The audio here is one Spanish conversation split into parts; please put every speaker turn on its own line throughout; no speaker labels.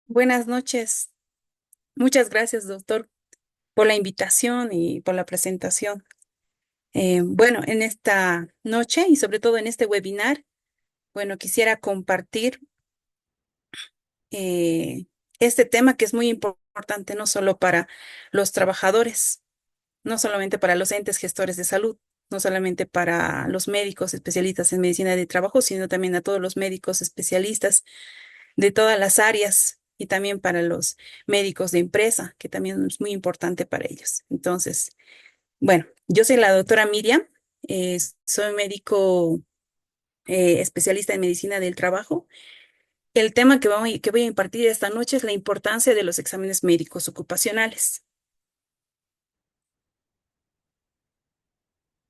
Buenas noches. Muchas gracias, doctor, por la invitación y por la presentación. Bueno, en esta noche y sobre todo en este webinar, bueno, quisiera compartir eh, este tema que es muy importante no solo para los trabajadores, no solamente para los entes gestores de salud, no solamente para los médicos especialistas en medicina de trabajo, sino también a todos los médicos especialistas de todas las áreas y también para los médicos de empresa, que también es muy importante para ellos. Entonces, bueno, yo soy la doctora Miriam, soy médico especialista en medicina del trabajo. El tema que voy a impartir esta noche es la importancia de los exámenes médicos ocupacionales.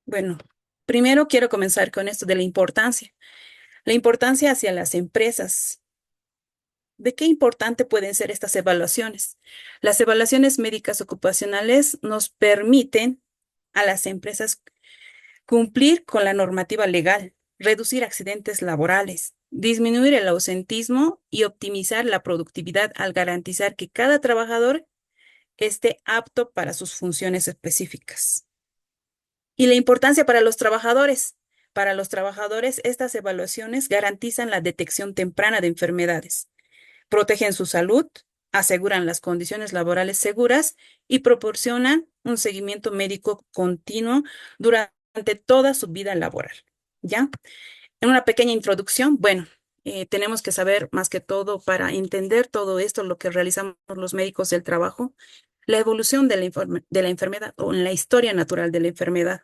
Bueno, primero quiero comenzar con esto de la importancia. La importancia hacia las empresas. ¿De qué importante pueden ser estas evaluaciones? Las evaluaciones médicas ocupacionales nos permiten a las empresas cumplir con la normativa legal, reducir accidentes laborales, disminuir el ausentismo y optimizar la productividad al garantizar que cada trabajador esté apto para sus funciones específicas. Y la importancia para los trabajadores. Para los trabajadores, estas evaluaciones garantizan la detección temprana de enfermedades, protegen su salud, aseguran las condiciones laborales seguras y proporcionan un seguimiento médico continuo durante toda su vida laboral. ¿Ya? En una pequeña introducción, bueno, tenemos que saber más que todo para entender todo esto, lo que realizamos los médicos del trabajo, la evolución de de la enfermedad o en la historia natural de la enfermedad.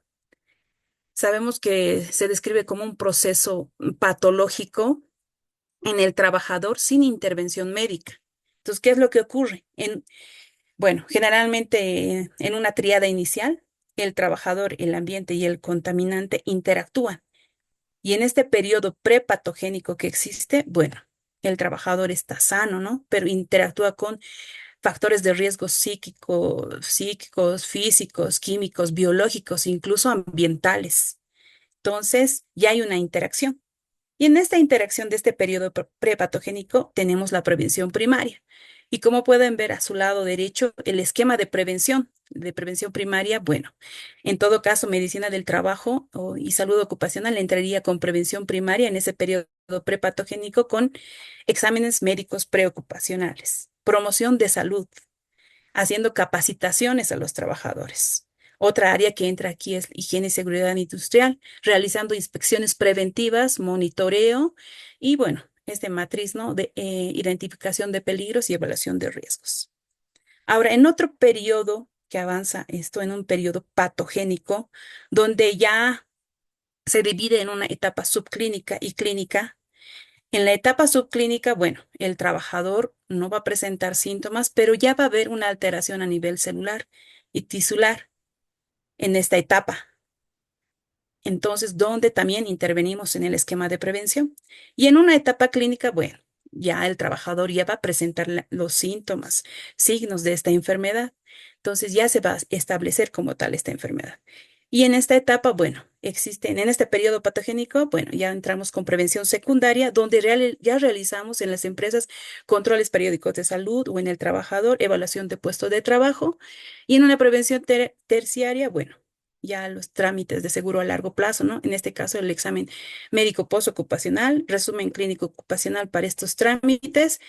Sabemos que se describe como un proceso patológico en el trabajador sin intervención médica. Entonces, ¿qué es lo que ocurre? Bueno, generalmente en una tríada inicial, el trabajador, el ambiente y el contaminante interactúan. Y en este periodo prepatogénico que existe, bueno, el trabajador está sano, ¿no? Pero interactúa con factores de riesgo psíquicos, físicos, químicos, biológicos, incluso ambientales. Entonces, ya hay una interacción. Y en esta interacción de este periodo prepatogénico tenemos la prevención primaria. Y como pueden ver a su lado derecho, el esquema de prevención primaria, bueno, en todo caso, medicina del trabajo y salud ocupacional entraría con prevención primaria en ese periodo prepatogénico con exámenes médicos preocupacionales, promoción de salud, haciendo capacitaciones a los trabajadores. Otra área que entra aquí es higiene y seguridad industrial, realizando inspecciones preventivas, monitoreo y, bueno, este matriz, ¿no? De identificación de peligros y evaluación de riesgos. Ahora, en otro periodo que avanza esto, en un periodo patogénico, donde ya se divide en una etapa subclínica y clínica. En la etapa subclínica, bueno, el trabajador no va a presentar síntomas, pero ya va a haber una alteración a nivel celular y tisular en esta etapa. Entonces, donde también intervenimos en el esquema de prevención. Y en una etapa clínica, bueno, ya el trabajador ya va a presentar los síntomas, signos de esta enfermedad. Entonces, ya se va a establecer como tal esta enfermedad. Y en esta etapa, bueno, existen, en este periodo patogénico, bueno, ya entramos con prevención secundaria, donde ya realizamos en las empresas controles periódicos de salud o en el trabajador, evaluación de puesto de trabajo. Y en una prevención terciaria, bueno, ya los trámites de seguro a largo plazo, ¿no? En este caso, el examen médico postocupacional, resumen clínico ocupacional para estos trámites,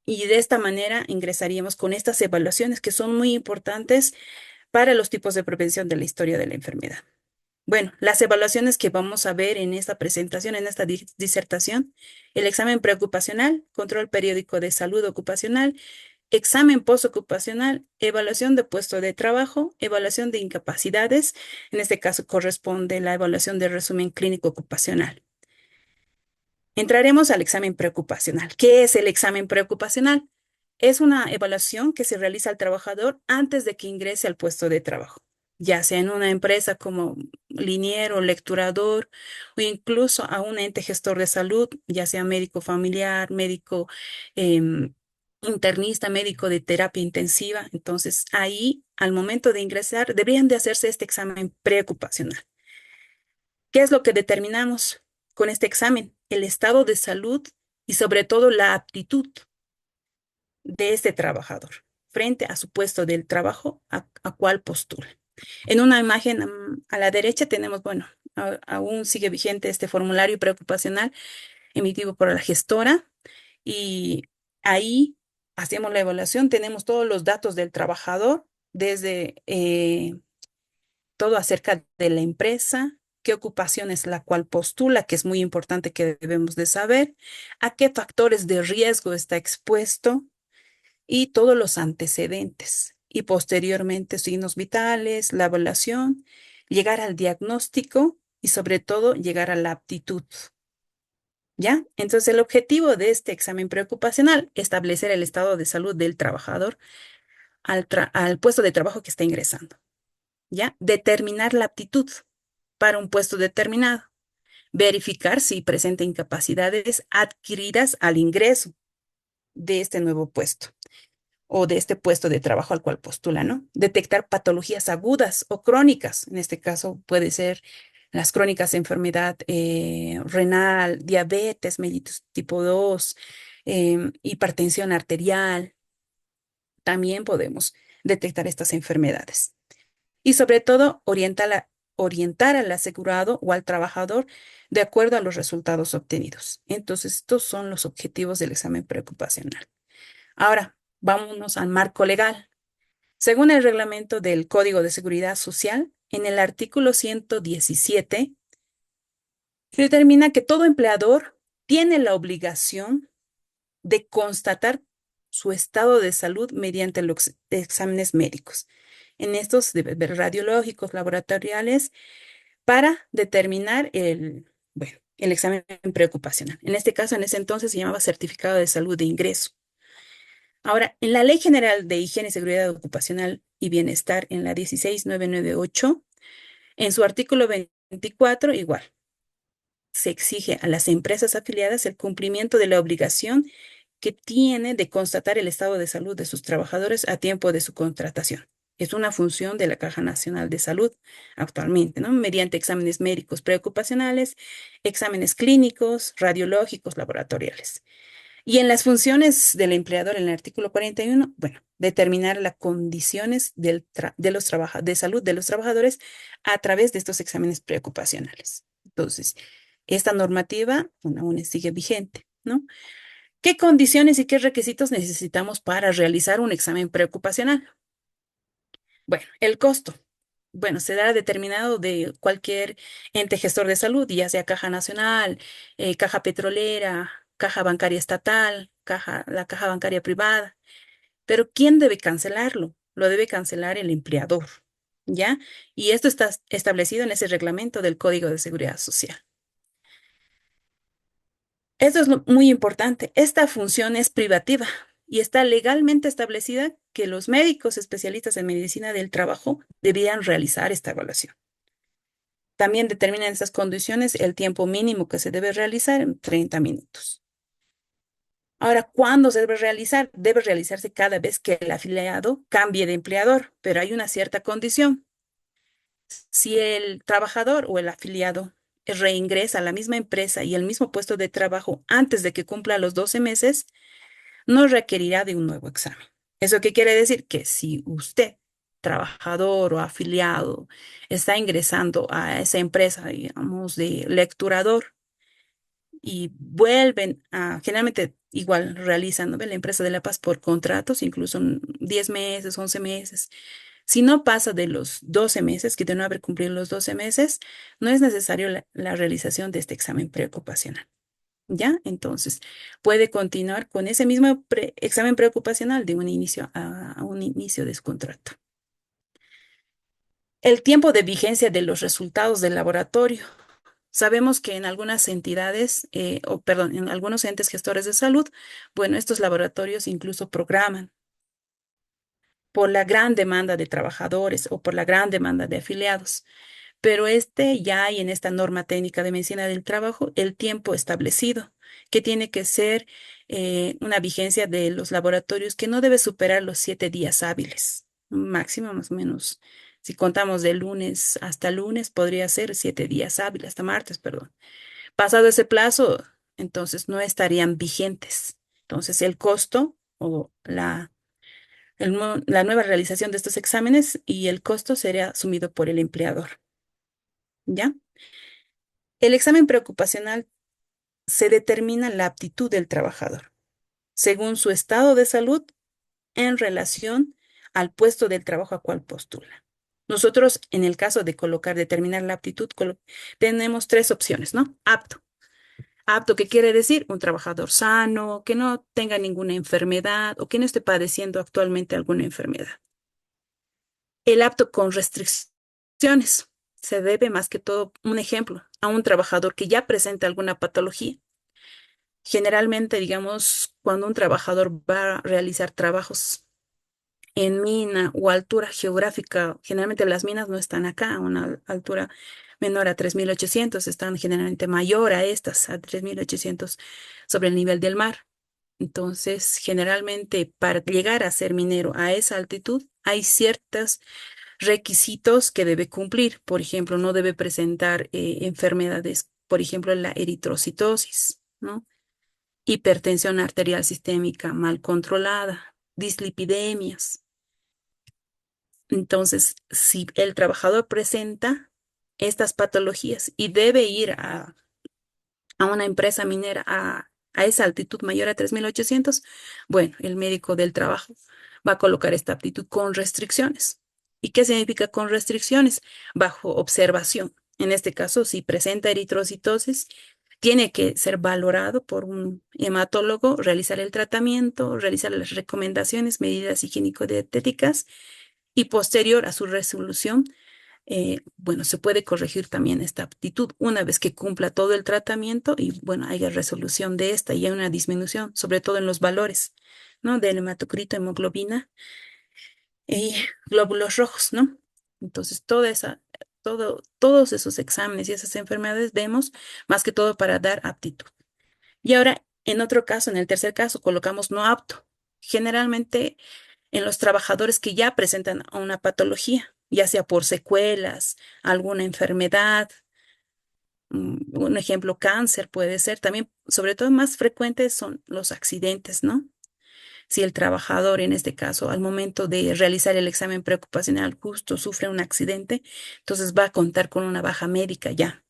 y de esta manera ingresaríamos con estas evaluaciones que son muy importantes para los tipos de prevención de la historia de la enfermedad. Bueno, las evaluaciones que vamos a ver en esta presentación, en esta disertación, el examen preocupacional, control periódico de salud ocupacional, examen postocupacional, evaluación de puesto de trabajo, evaluación de incapacidades. En este caso corresponde la evaluación de resumen clínico ocupacional. Entraremos al examen preocupacional. ¿Qué es el examen preocupacional? Es una evaluación que se realiza al trabajador antes de que ingrese al puesto de trabajo, ya sea en una empresa como liniero, lecturador o incluso a un ente gestor de salud, ya sea médico familiar, médico em, internista, médico de terapia intensiva. Entonces, ahí, al momento de ingresar, deberían de hacerse este examen preocupacional. ¿Qué es lo que determinamos con este examen? El estado de salud y sobre todo la aptitud. de este trabajador frente a su puesto del trabajo a cual postula. En una imagen a la derecha tenemos, bueno, aún sigue vigente este formulario preocupacional emitido por la gestora y ahí hacemos la evaluación, tenemos todos los datos del trabajador, desde todo acerca de la empresa, qué ocupación es la cual postula, que es muy importante que debemos de saber, a qué factores de riesgo está expuesto y todos los antecedentes. Y posteriormente signos vitales, la evaluación, llegar al diagnóstico y sobre todo llegar a la aptitud. ¿Ya? Entonces el objetivo de este examen preocupacional, establecer el estado de salud del trabajador al puesto de trabajo que está ingresando. ¿Ya? Determinar la aptitud para un puesto determinado. Verificar si presenta incapacidades adquiridas al ingreso de este nuevo puesto o de este puesto de trabajo al cual postula, ¿no? Detectar patologías agudas o crónicas. En este caso puede ser las crónicas de enfermedad renal, diabetes mellitus tipo 2, hipertensión arterial. También podemos detectar estas enfermedades. Y sobre todo, orientar al asegurado o al trabajador de acuerdo a los resultados obtenidos. Entonces, estos son los objetivos del examen preocupacional. Ahora, vámonos al marco legal. Según el reglamento del Código de Seguridad Social, en el artículo 117, se determina que todo empleador tiene la obligación de constatar su estado de salud mediante los exámenes médicos. En estos debe ver radiológicos, laboratoriales, para determinar bueno, el examen preocupacional. En este caso, en ese entonces se llamaba certificado de salud de ingreso. Ahora, en la Ley General de Higiene y Seguridad Ocupacional y Bienestar, en la 16998, en su artículo 24, igual, se exige a las empresas afiliadas el cumplimiento de la obligación que tiene de constatar el estado de salud de sus trabajadores a tiempo de su contratación. Es una función de la Caja Nacional de Salud actualmente, ¿no? Mediante exámenes médicos preocupacionales, exámenes clínicos, radiológicos, laboratoriales. Y en las funciones del empleador, en el artículo 41, bueno, determinar las condiciones de salud de los trabajadores a través de estos exámenes preocupacionales. Entonces, esta normativa, bueno, aún sigue vigente, ¿no? ¿Qué condiciones y qué requisitos necesitamos para realizar un examen preocupacional? Bueno, el costo. Bueno, será determinado de cualquier ente gestor de salud, ya sea Caja Nacional, Caja Petrolera, Caja Bancaria Estatal, la Caja Bancaria Privada. Pero ¿quién debe cancelarlo? Lo debe cancelar el empleador, ¿ya? Y esto está establecido en ese reglamento del Código de Seguridad Social. Esto es muy importante. Esta función es privativa y está legalmente establecida que los médicos especialistas en medicina del trabajo debían realizar esta evaluación. También determinan estas condiciones el tiempo mínimo que se debe realizar en 30 minutos. Ahora, ¿cuándo se debe realizar? Debe realizarse cada vez que el afiliado cambie de empleador, pero hay una cierta condición. Si el trabajador o el afiliado reingresa a la misma empresa y el mismo puesto de trabajo antes de que cumpla los 12 meses, no requerirá de un nuevo examen. ¿Eso qué quiere decir? Que si usted, trabajador o afiliado, está ingresando a esa empresa, digamos, de lecturador y vuelven generalmente igual realizan, ¿no? La empresa de La Paz por contratos, incluso 10 meses, 11 meses. Si no pasa de los 12 meses, que de no haber cumplido los 12 meses, no es necesario la realización de este examen preocupacional. ¿Ya? Entonces, puede continuar con ese mismo examen preocupacional de un inicio a un inicio de su contrato. El tiempo de vigencia de los resultados del laboratorio. Sabemos que en algunas entidades, o perdón, en algunos entes gestores de salud, bueno, estos laboratorios incluso programan por la gran demanda de trabajadores o por la gran demanda de afiliados. Pero ya hay en esta norma técnica de medicina del trabajo el tiempo establecido, que tiene que ser una vigencia de los laboratorios que no debe superar los 7 días hábiles, máximo más o menos. Si contamos de lunes hasta lunes, podría ser 7 días hábiles, hasta martes, perdón. Pasado ese plazo, entonces no estarían vigentes. Entonces el costo o la nueva realización de estos exámenes y el costo sería asumido por el empleador. ¿Ya? El examen preocupacional se determina la aptitud del trabajador según su estado de salud en relación al puesto del trabajo a cual postula. Nosotros, en el caso de determinar la aptitud, tenemos tres opciones, ¿no? Apto. Apto, ¿qué quiere decir? Un trabajador sano, que no tenga ninguna enfermedad o que no esté padeciendo actualmente alguna enfermedad. El apto con restricciones se debe más que todo, un ejemplo, a un trabajador que ya presenta alguna patología. Generalmente, digamos, cuando un trabajador va a realizar trabajos en mina o altura geográfica, generalmente las minas no están acá, a una altura menor a 3.800, están generalmente mayor a estas, a 3.800 sobre el nivel del mar. Entonces, generalmente para llegar a ser minero a esa altitud, hay ciertos requisitos que debe cumplir. Por ejemplo, no debe presentar enfermedades, por ejemplo, la eritrocitosis, ¿no? Hipertensión arterial sistémica mal controlada, dislipidemias. Entonces, si el trabajador presenta estas patologías y debe ir a una empresa minera a esa altitud mayor a 3.800, bueno, el médico del trabajo va a colocar esta aptitud con restricciones. ¿Y qué significa con restricciones? Bajo observación. En este caso, si presenta eritrocitosis, tiene que ser valorado por un hematólogo, realizar el tratamiento, realizar las recomendaciones, medidas higiénico-dietéticas y posterior a su resolución, bueno, se puede corregir también esta aptitud una vez que cumpla todo el tratamiento y, bueno, haya resolución de esta y hay una disminución, sobre todo en los valores, ¿no? Del hematocrito, hemoglobina y glóbulos rojos, ¿no? Entonces, todos esos exámenes y esas enfermedades vemos más que todo para dar aptitud. Y ahora, en otro caso, en el tercer caso, colocamos no apto. Generalmente en los trabajadores que ya presentan una patología, ya sea por secuelas, alguna enfermedad, un ejemplo, cáncer puede ser. También, sobre todo, más frecuentes son los accidentes, ¿no? Si el trabajador, en este caso, al momento de realizar el examen preocupacional justo sufre un accidente, entonces va a contar con una baja médica ya.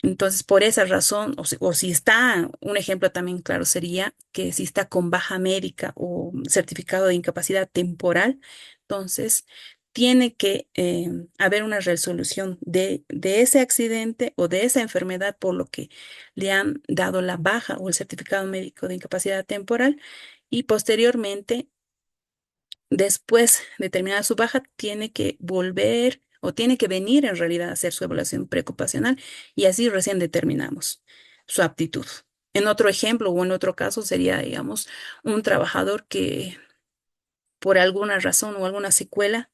Entonces, por esa razón, o si está, un ejemplo también claro sería que si está con baja médica o certificado de incapacidad temporal, entonces tiene que haber una resolución de ese accidente o de esa enfermedad por lo que le han dado la baja o el certificado médico de incapacidad temporal y posteriormente después de terminar su baja, tiene que volver o tiene que venir en realidad a hacer su evaluación preocupacional y así recién determinamos su aptitud. En otro ejemplo o en otro caso sería, digamos, un trabajador que por alguna razón o alguna secuela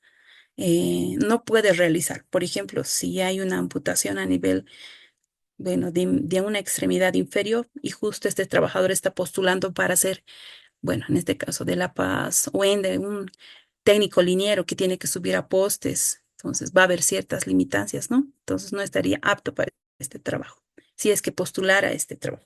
no puede realizar. Por ejemplo, si hay una amputación a nivel, bueno, de una extremidad inferior y justo este trabajador está postulando para hacer, bueno, en este caso de La Paz o en de un técnico liniero que tiene que subir a postes, entonces va a haber ciertas limitancias, ¿no? Entonces no estaría apto para este trabajo, si es que postulara este trabajo.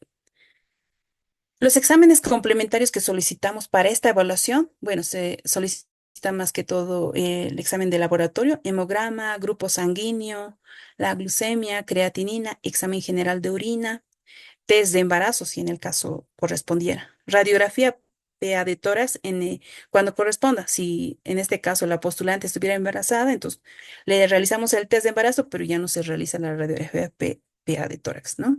Los exámenes complementarios que solicitamos para esta evaluación, bueno, se solicita más que todo el examen de laboratorio, hemograma, grupo sanguíneo, la glucemia, creatinina, examen general de orina, test de embarazo, si en el caso correspondiera. Radiografía PA de tórax cuando corresponda. Si en este caso la postulante estuviera embarazada, entonces le realizamos el test de embarazo, pero ya no se realiza la radiografía PA de tórax, ¿no?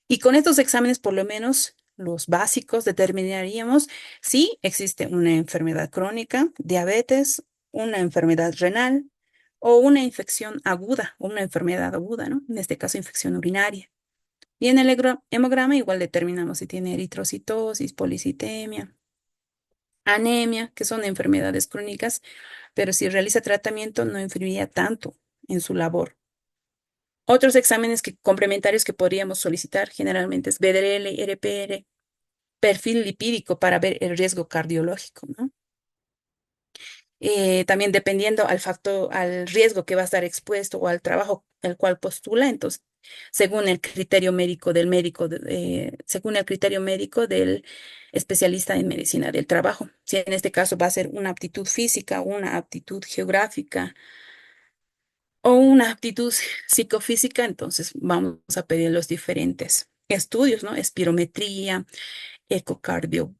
Y con estos exámenes, por lo menos los básicos, determinaríamos si existe una enfermedad crónica, diabetes, una enfermedad renal o una infección aguda, o una enfermedad aguda, ¿no? En este caso, infección urinaria. Y en el hemograma igual determinamos si tiene eritrocitosis, policitemia, anemia, que son enfermedades crónicas, pero si realiza tratamiento no influiría tanto en su labor. Otros exámenes complementarios que podríamos solicitar generalmente es BDL, RPR, perfil lipídico para ver el riesgo cardiológico, ¿no? También dependiendo al riesgo que va a estar expuesto o al trabajo el cual postula, entonces según el criterio médico del según el criterio médico del especialista en medicina del trabajo. Si en este caso va a ser una aptitud física, una aptitud geográfica o una aptitud psicofísica, entonces vamos a pedir los diferentes estudios, ¿no? Espirometría, ecocardio,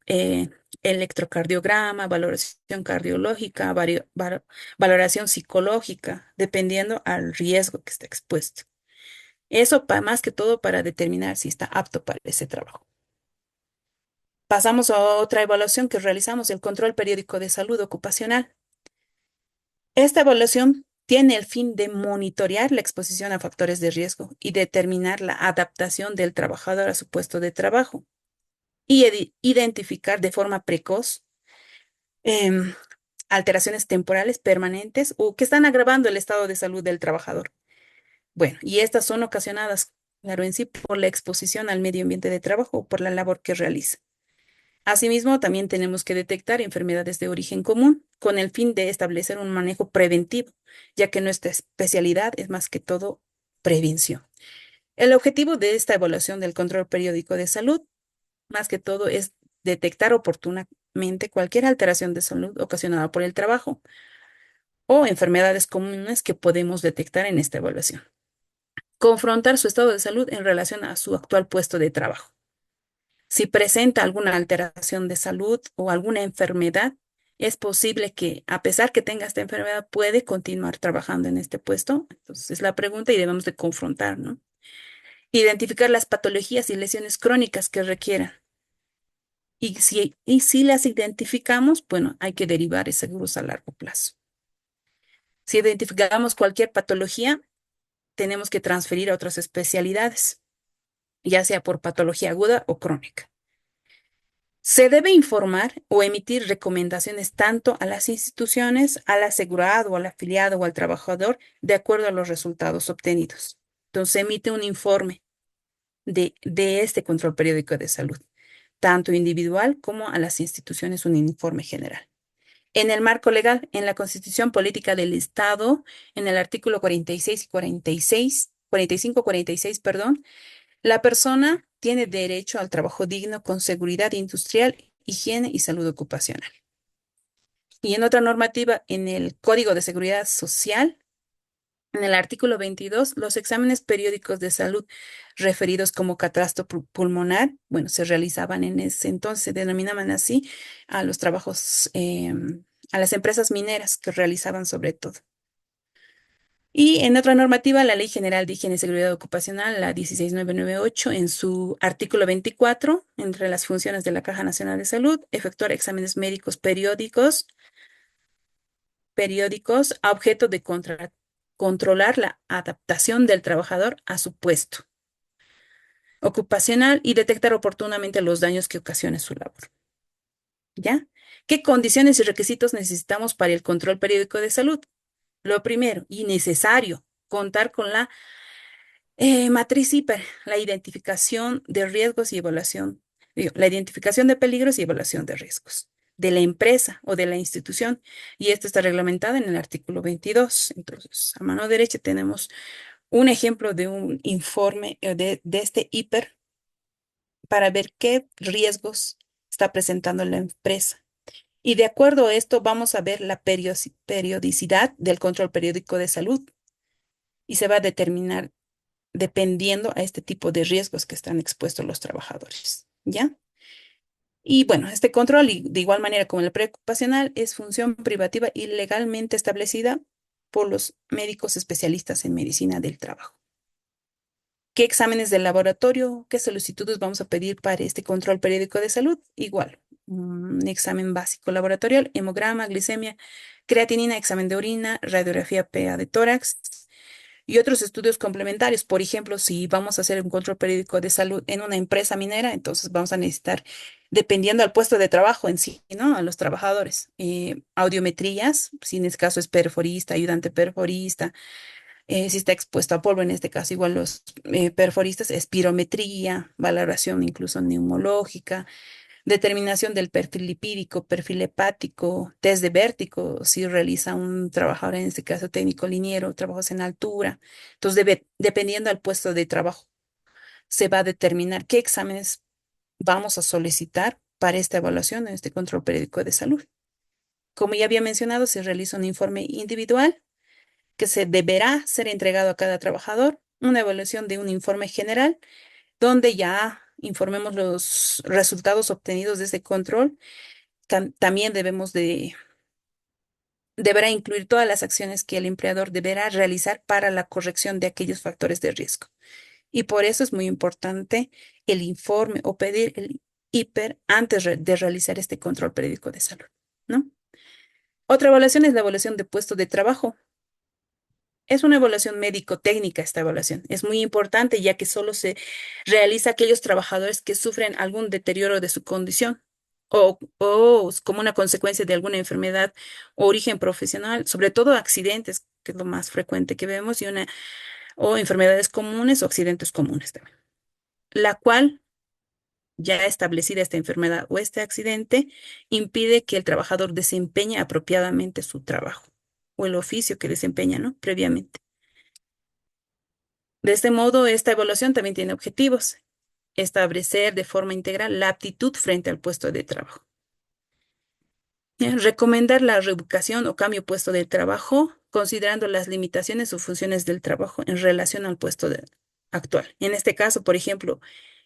electrocardiograma, valoración cardiológica, valoración psicológica, dependiendo al riesgo que esté expuesto. Eso más que todo para determinar si está apto para ese trabajo. Pasamos a otra evaluación que realizamos, el control periódico de salud ocupacional. Esta evaluación tiene el fin de monitorear la exposición a factores de riesgo y determinar la adaptación del trabajador a su puesto de trabajo y identificar de forma precoz em, alteraciones temporales permanentes o que están agravando el estado de salud del trabajador. Bueno, y estas son ocasionadas, claro, en sí por la exposición al medio ambiente de trabajo o por la labor que realiza. Asimismo, también tenemos que detectar enfermedades de origen común con el fin de establecer un manejo preventivo, ya que nuestra especialidad es más que todo prevención. El objetivo de esta evaluación del control periódico de salud, más que todo, es detectar oportunamente cualquier alteración de salud ocasionada por el trabajo o enfermedades comunes que podemos detectar en esta evaluación. Confrontar su estado de salud en relación a su actual puesto de trabajo. Si presenta alguna alteración de salud o alguna enfermedad, es posible que, a pesar que tenga esta enfermedad, puede continuar trabajando en este puesto. Entonces, es la pregunta y debemos de confrontar, ¿no? Identificar las patologías y lesiones crónicas que requieran. Y si las identificamos, bueno, hay que derivar seguros a largo plazo. Si identificamos cualquier patología, tenemos que transferir a otras especialidades, ya sea por patología aguda o crónica. Se debe informar o emitir recomendaciones tanto a las instituciones, al asegurado, al afiliado o al trabajador de acuerdo a los resultados obtenidos. Entonces, se emite un informe de este control periódico de salud, tanto individual como a las instituciones, un informe general. En el marco legal, en la Constitución Política del Estado, en el artículo 46 y 46, 45, 46, perdón, la persona tiene derecho al trabajo digno con seguridad industrial, higiene y salud ocupacional. Y en otra normativa, en el Código de Seguridad Social, en el artículo 22, los exámenes periódicos de salud referidos como catastro pulmonar, bueno, se realizaban en ese entonces, se denominaban así a los trabajos, a las empresas mineras que realizaban sobre todo. Y en otra normativa, la Ley General de Higiene y Seguridad Ocupacional, la 16998, en su artículo 24, entre las funciones de la Caja Nacional de Salud, efectuar exámenes médicos periódicos a objeto de controlar la adaptación del trabajador a su puesto ocupacional y detectar oportunamente los daños que ocasione su labor. ¿Ya? ¿Qué condiciones y requisitos necesitamos para el control periódico de salud? Lo primero y necesario, contar con la matriz hiper, la identificación de riesgos y evaluación, la identificación de peligros y evaluación de riesgos de la empresa o de la institución. Y esto está reglamentado en el artículo 22. Entonces, a mano derecha tenemos un ejemplo de un informe de este hiper para ver qué riesgos está presentando la empresa. Y de acuerdo a esto, vamos a ver la periodicidad del control periódico de salud y se va a determinar dependiendo a este tipo de riesgos que están expuestos los trabajadores, ¿ya? Y bueno, este control, y de igual manera como el preocupacional, es función privativa y legalmente establecida por los médicos especialistas en medicina del trabajo. ¿Qué exámenes de laboratorio, qué solicitudes vamos a pedir para este control periódico de salud? Igual, un examen básico laboratorial, hemograma, glicemia, creatinina, examen de orina, radiografía PA de tórax y otros estudios complementarios. Por ejemplo, si vamos a hacer un control periódico de salud en una empresa minera, entonces vamos a necesitar, dependiendo al puesto de trabajo en sí, ¿no? A los trabajadores, audiometrías, si en este caso es perforista, ayudante perforista, si está expuesto a polvo, en este caso igual los perforistas, espirometría, valoración incluso neumológica, Determinación del perfil lipídico, perfil hepático, test de vértigo, si realiza un trabajador, en este caso técnico liniero, trabajos en altura. Entonces, dependiendo del puesto de trabajo, se va a determinar qué exámenes vamos a solicitar para esta evaluación en este control periódico de salud. Como ya había mencionado, se realiza un informe individual que se deberá ser entregado a cada trabajador, una evaluación de un informe general, donde ya informemos los resultados obtenidos de ese control. También deberá incluir todas las acciones que el empleador deberá realizar para la corrección de aquellos factores de riesgo. Y por eso es muy importante el informe o pedir el hiper antes de realizar este control periódico de salud, ¿no? Otra evaluación es la evaluación de puesto de trabajo. Es una evaluación médico-técnica esta evaluación. Es muy importante ya que solo se realiza a aquellos trabajadores que sufren algún deterioro de su condición o como una consecuencia de alguna enfermedad o origen profesional, sobre todo accidentes, que es lo más frecuente que vemos, o enfermedades comunes o accidentes comunes también, la cual ya establecida esta enfermedad o este accidente impide que el trabajador desempeñe apropiadamente su trabajo o el oficio que desempeña, ¿no? Previamente. De este modo, esta evaluación también tiene objetivos: establecer de forma integral la aptitud frente al puesto de trabajo. ¿Ya? Recomendar la reubicación o cambio de puesto de trabajo, considerando las limitaciones o funciones del trabajo en relación al actual. En este caso, por ejemplo,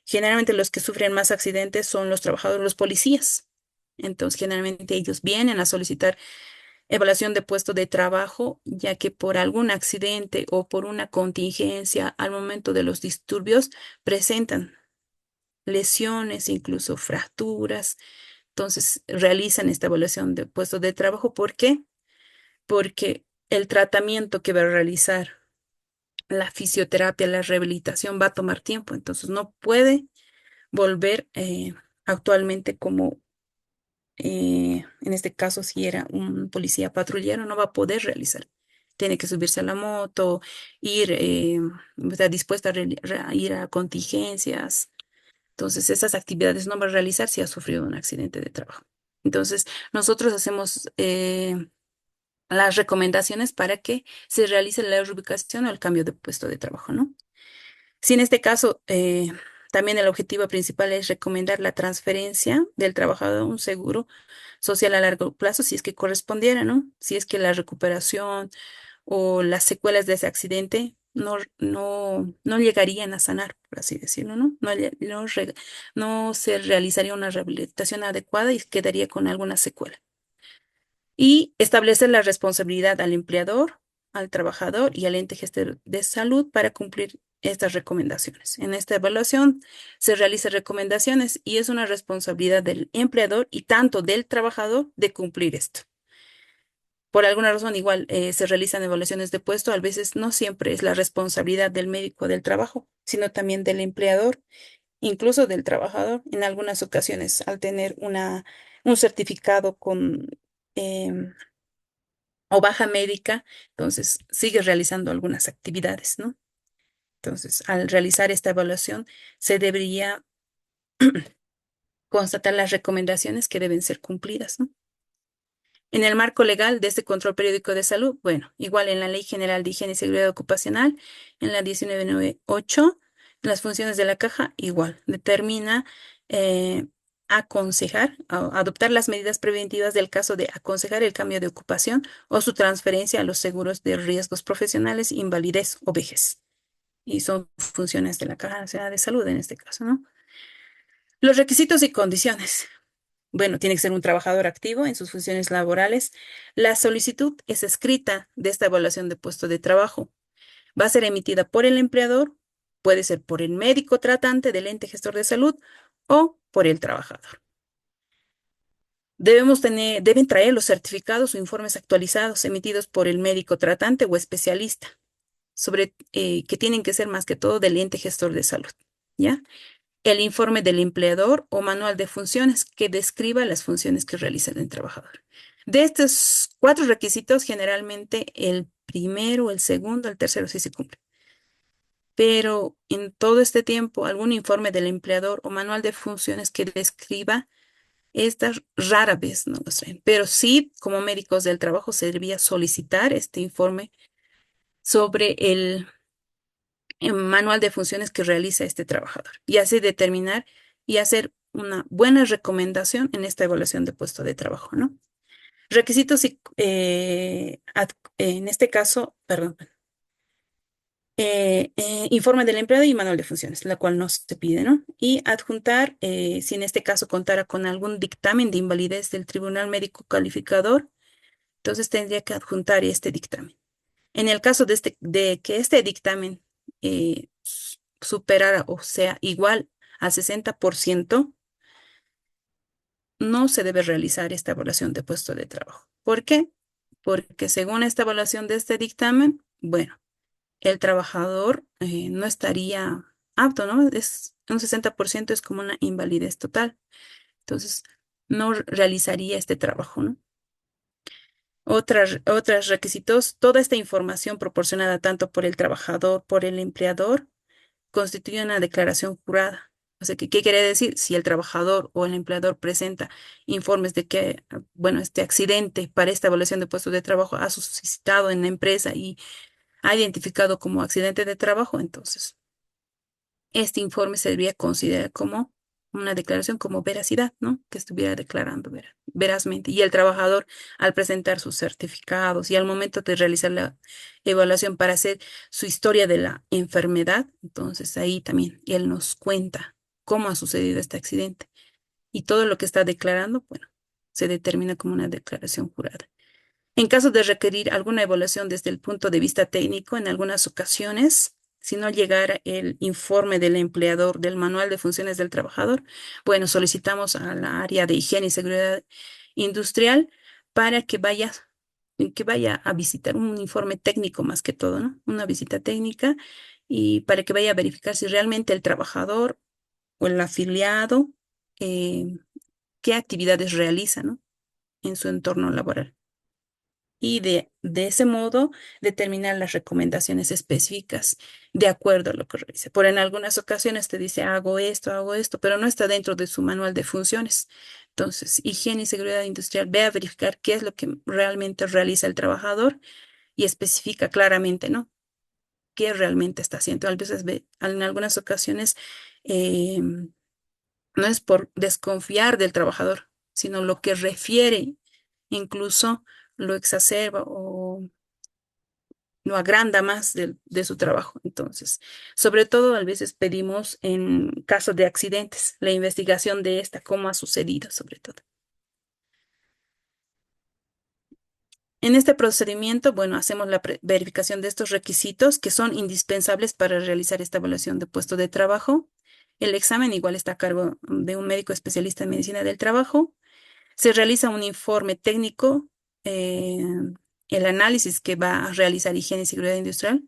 generalmente los que sufren más accidentes son los trabajadores, los policías. Entonces, generalmente ellos vienen a solicitar evaluación de puesto de trabajo, ya que por algún accidente o por una contingencia al momento de los disturbios presentan lesiones, incluso fracturas. Entonces realizan esta evaluación de puesto de trabajo. ¿Por qué? Porque el tratamiento que va a realizar, la fisioterapia, la rehabilitación va a tomar tiempo. Entonces no puede volver actualmente como en este caso, si era un policía patrullero, no va a poder realizar. Tiene que subirse a la moto, ir, está dispuesta a ir a contingencias. Entonces, esas actividades no va a realizar si ha sufrido un accidente de trabajo. Entonces, nosotros hacemos las recomendaciones para que se realice la reubicación o el cambio de puesto de trabajo, ¿no? Si en este caso, también el objetivo principal es recomendar la transferencia del trabajador a un seguro social a largo plazo, si es que correspondiera, ¿no? Si es que la recuperación o las secuelas de ese accidente no llegarían a sanar, por así decirlo, ¿no? No se realizaría una rehabilitación adecuada y quedaría con alguna secuela. Y establecer la responsabilidad al empleador, al trabajador y al ente gestor de salud para cumplir estas recomendaciones. En esta evaluación se realizan recomendaciones y es una responsabilidad del empleador y tanto del trabajador de cumplir esto. Por alguna razón, igual se realizan evaluaciones de puesto, a veces no siempre es la responsabilidad del médico del trabajo, sino también del empleador, incluso del trabajador. En algunas ocasiones, al tener un certificado con em, o baja médica, entonces sigue realizando algunas actividades, ¿no? Entonces, al realizar esta evaluación, se debería constatar las recomendaciones que deben ser cumplidas, ¿no? En el marco legal de este control periódico de salud, bueno, igual en la Ley General de Higiene y Seguridad Ocupacional, en la 1998, las funciones de la caja, igual, determina aconsejar, adoptar las medidas preventivas del caso de aconsejar el cambio de ocupación o su transferencia a los seguros de riesgos profesionales, invalidez o vejez. Y son funciones de la Caja Nacional de Salud en este caso, ¿no? Los requisitos y condiciones. Bueno, tiene que ser un trabajador activo en sus funciones laborales. La solicitud es escrita de esta evaluación de puesto de trabajo. Va a ser emitida por el empleador, puede ser por el médico tratante del ente gestor de salud o por el trabajador. Deben traer los certificados o informes actualizados emitidos por el médico tratante o especialista, que tienen que ser más que todo del ente gestor de salud, ¿ya? El informe del empleador o manual de funciones que describa las funciones que realiza el trabajador. De estos cuatro requisitos, generalmente el primero, el segundo, el tercero sí se cumple. Pero en todo este tiempo, algún informe del empleador o manual de funciones que describa Estas rara vez no los traen, pero sí, como médicos del trabajo, se debía solicitar este informe sobre el manual de funciones que realiza este trabajador y así determinar y hacer una buena recomendación en esta evaluación de puesto de trabajo, ¿no? Requisitos y, en este caso, perdón, informe del empleado y manual de funciones, la cual no se pide, ¿no? Y adjuntar, si en este caso contara con algún dictamen de invalidez del Tribunal Médico Calificador, entonces tendría que adjuntar este dictamen. En el caso de que este dictamen superara o sea igual al 60%, no se debe realizar esta evaluación de puesto de trabajo. ¿Por qué? Porque según esta evaluación de este dictamen, bueno, el trabajador no estaría apto, ¿no? Es un 60% es como una invalidez total. Entonces, no realizaría este trabajo, ¿no? Otros requisitos, toda esta información proporcionada tanto por el trabajador, por el empleador, constituye una declaración jurada. O sea, ¿qué quiere decir? Si el trabajador o el empleador presenta informes de que, bueno, este accidente para esta evaluación de puestos de trabajo ha suscitado en la empresa y ha identificado como accidente de trabajo, entonces este informe se debería considerar como una declaración como veracidad, ¿no? Que estuviera declarando verazmente. Y el trabajador, al presentar sus certificados y al momento de realizar la evaluación para hacer su historia de la enfermedad, entonces ahí también él nos cuenta cómo ha sucedido este accidente. Y todo lo que está declarando, bueno, se determina como una declaración jurada. En caso de requerir alguna evaluación desde el punto de vista técnico, en algunas ocasiones, si no llegara el informe del empleador del manual de funciones del trabajador, bueno, solicitamos a la área de higiene y seguridad industrial para que vaya a visitar un informe técnico más que todo, ¿no? Una visita técnica y para que vaya a verificar si realmente el trabajador o el afiliado, eh, qué actividades realiza, ¿no? En su entorno laboral y de ese modo determinar las recomendaciones específicas de acuerdo a lo que realice. Por en algunas ocasiones te dice hago esto, pero no está dentro de su manual de funciones. Entonces, higiene y seguridad industrial, ve a verificar qué es lo que realmente realiza el trabajador y especifica claramente, ¿no? ¿Qué realmente está haciendo? A veces en algunas ocasiones no es por desconfiar del trabajador, sino lo que refiere, incluso lo exacerba o lo agranda más de su trabajo. Entonces, sobre todo, a veces pedimos en casos de accidentes, la investigación de esta, cómo ha sucedido, sobre todo. En este procedimiento, bueno, hacemos la verificación de estos requisitos que son indispensables para realizar esta evaluación de puesto de trabajo. El examen igual está a cargo de un médico especialista en medicina del trabajo. Se realiza un informe técnico, eh, el análisis que va a realizar higiene y seguridad industrial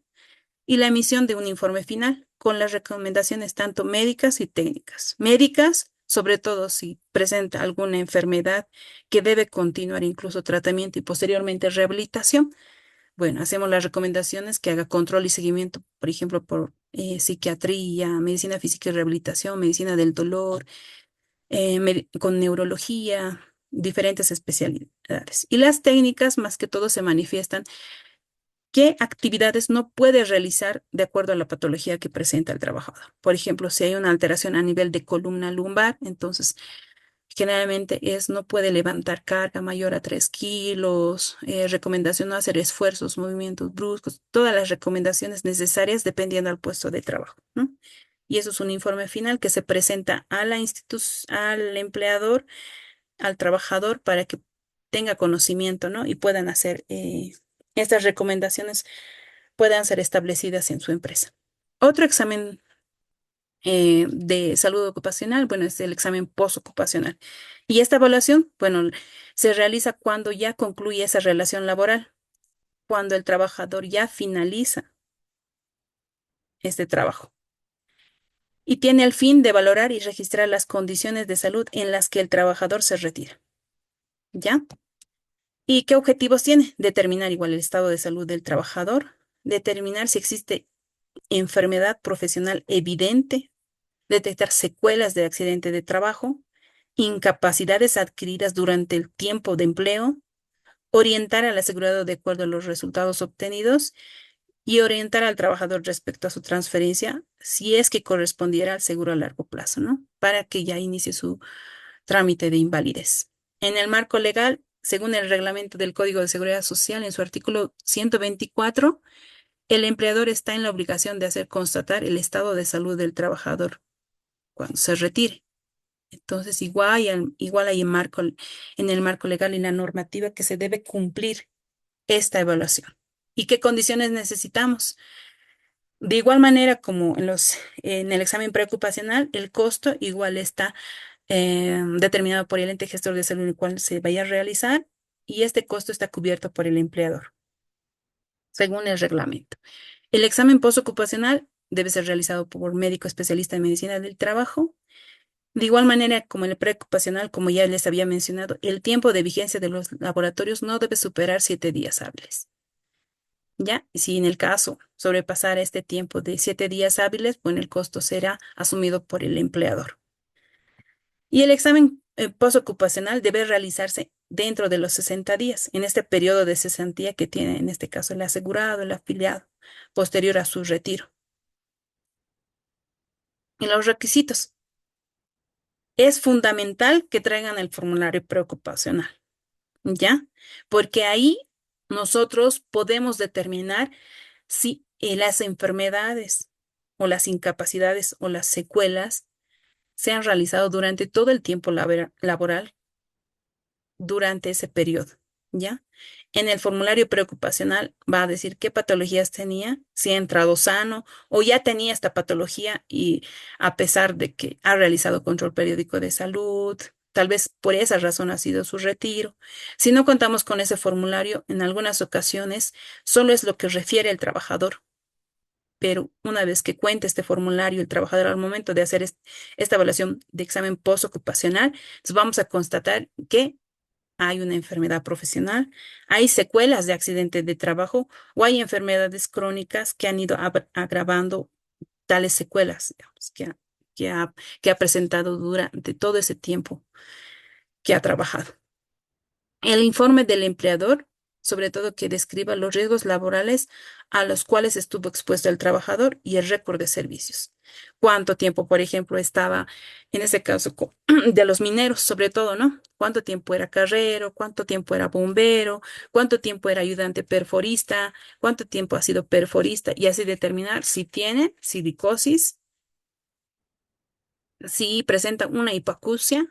y la emisión de un informe final con las recomendaciones tanto médicas y técnicas. Médicas, sobre todo si presenta alguna enfermedad que debe continuar incluso tratamiento y posteriormente rehabilitación. Bueno, hacemos las recomendaciones que haga control y seguimiento, por ejemplo, por psiquiatría, medicina física y rehabilitación, medicina del dolor, con neurología, diferentes especialidades. Y las técnicas, más que todo, se manifiestan qué actividades no puede realizar de acuerdo a la patología que presenta el trabajador. Por ejemplo, si hay una alteración a nivel de columna lumbar, entonces generalmente no puede levantar carga mayor a 3 kilos, recomendación no hacer esfuerzos, movimientos bruscos, todas las recomendaciones necesarias dependiendo del puesto de trabajo, ¿no? Y eso es un informe final que se presenta a la al empleador, al trabajador, para que tenga conocimiento, ¿no? Y puedan hacer estas recomendaciones puedan ser establecidas en su empresa. Otro examen de salud ocupacional, bueno, es el examen postocupacional. Y esta evaluación, bueno, se realiza cuando ya concluye esa relación laboral, cuando el trabajador ya finaliza este trabajo y tiene el fin de valorar y registrar las condiciones de salud en las que el trabajador se retira. ¿Ya? ¿Y qué objetivos tiene? Determinar igual el estado de salud del trabajador, determinar si existe enfermedad profesional evidente, detectar secuelas de accidente de trabajo, incapacidades adquiridas durante el tiempo de empleo, orientar al asegurado de acuerdo a los resultados obtenidos y orientar al trabajador respecto a su transferencia si es que correspondiera al seguro a largo plazo, ¿no? Para que ya inicie su trámite de invalidez. En el marco legal, según el reglamento del Código de Seguridad Social, en su artículo 124, el empleador está en la obligación de hacer constatar el estado de salud del trabajador cuando se retire. Entonces, igual hay en el marco legal y la normativa que se debe cumplir esta evaluación. ¿Y qué condiciones necesitamos? De igual manera como en el examen preocupacional, el costo igual está determinado por el ente gestor de salud en el cual se vaya a realizar y este costo está cubierto por el empleador, según el reglamento. El examen postocupacional debe ser realizado por médico especialista en medicina del trabajo. De igual manera, como el preocupacional, como ya les había mencionado, el tiempo de vigencia de los laboratorios no debe superar 7 días hábiles. ¿Ya? Si en el caso sobrepasar este tiempo de 7 días hábiles, bueno, el costo será asumido por el empleador. Y el examen postocupacional debe realizarse dentro de los 60 días, en este periodo de cesantía que tiene en este caso el asegurado, el afiliado, posterior a su retiro. Y los requisitos. Es fundamental que traigan el formulario preocupacional, ¿ya? Porque ahí nosotros podemos determinar si las enfermedades o las incapacidades o las secuelas se han realizado durante todo el tiempo laboral durante ese periodo, ¿ya? En el formulario preocupacional va a decir qué patologías tenía, si ha entrado sano o ya tenía esta patología y a pesar de que ha realizado control periódico de salud, tal vez por esa razón ha sido su retiro. Si no contamos con ese formulario, en algunas ocasiones solo es lo que refiere el trabajador. Pero una vez que cuente este formulario, el trabajador al momento de hacer esta evaluación de examen postocupacional, entonces vamos a constatar que hay una enfermedad profesional, hay secuelas de accidente de trabajo o hay enfermedades crónicas que han ido agravando tales secuelas, digamos, que ha, que ha presentado durante todo ese tiempo que ha trabajado. El informe del empleador, sobre todo que describa los riesgos laborales a los cuales estuvo expuesto el trabajador y el récord de servicios. Cuánto tiempo, por ejemplo, estaba, en ese caso, de los mineros, sobre todo, ¿no? Cuánto tiempo era carrero, cuánto tiempo era bombero, cuánto tiempo era ayudante perforista, cuánto tiempo ha sido perforista y así determinar si tiene silicosis, si presenta una hipoacusia,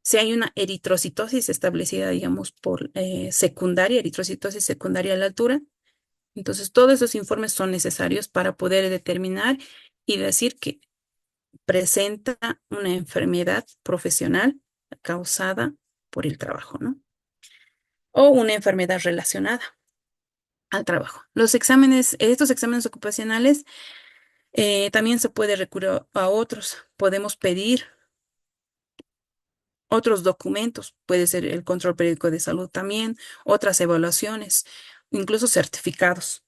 si hay una eritrocitosis establecida, digamos, por secundaria, eritrocitosis secundaria a la altura. Entonces, todos esos informes son necesarios para poder determinar y decir que presenta una enfermedad profesional causada por el trabajo, ¿no? O una enfermedad relacionada al trabajo. Estos exámenes ocupacionales, también se puede recurrir a otros. Podemos pedir otros documentos, puede ser el control periódico de salud también, otras evaluaciones, incluso certificados.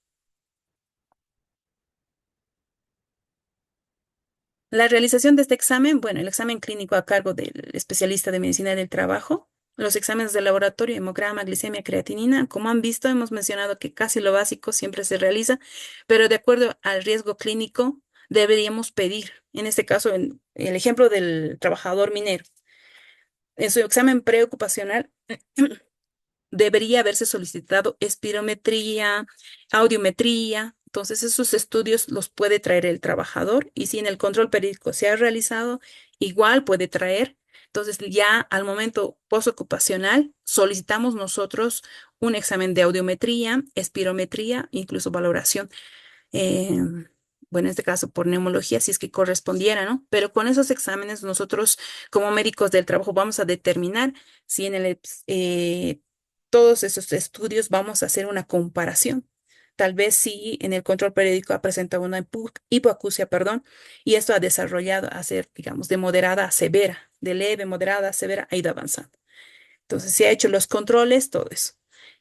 La realización de este examen, bueno, el examen clínico a cargo del especialista de medicina del trabajo, los exámenes de laboratorio, hemograma, glicemia, creatinina, como han visto, hemos mencionado que casi lo básico siempre se realiza, pero de acuerdo al riesgo clínico, deberíamos pedir, en este caso, en el ejemplo del trabajador minero, en su examen preocupacional, debería haberse solicitado espirometría, audiometría. Entonces, esos estudios los puede traer el trabajador y si en el control periódico se ha realizado, igual puede traer. Entonces, ya al momento postocupacional, solicitamos nosotros un examen de audiometría, espirometría, incluso valoración. eh, bueno, en este caso por neumología, si es que correspondiera, ¿no? Pero con esos exámenes nosotros como médicos del trabajo vamos a determinar si todos esos estudios vamos a hacer una comparación. Tal vez si en el control periódico ha presentado una hipoacusia, perdón, y esto ha desarrollado a ser, digamos, de moderada a severa, de leve, moderada a severa, ha ido avanzando. Entonces, se ha hecho los controles, todo eso.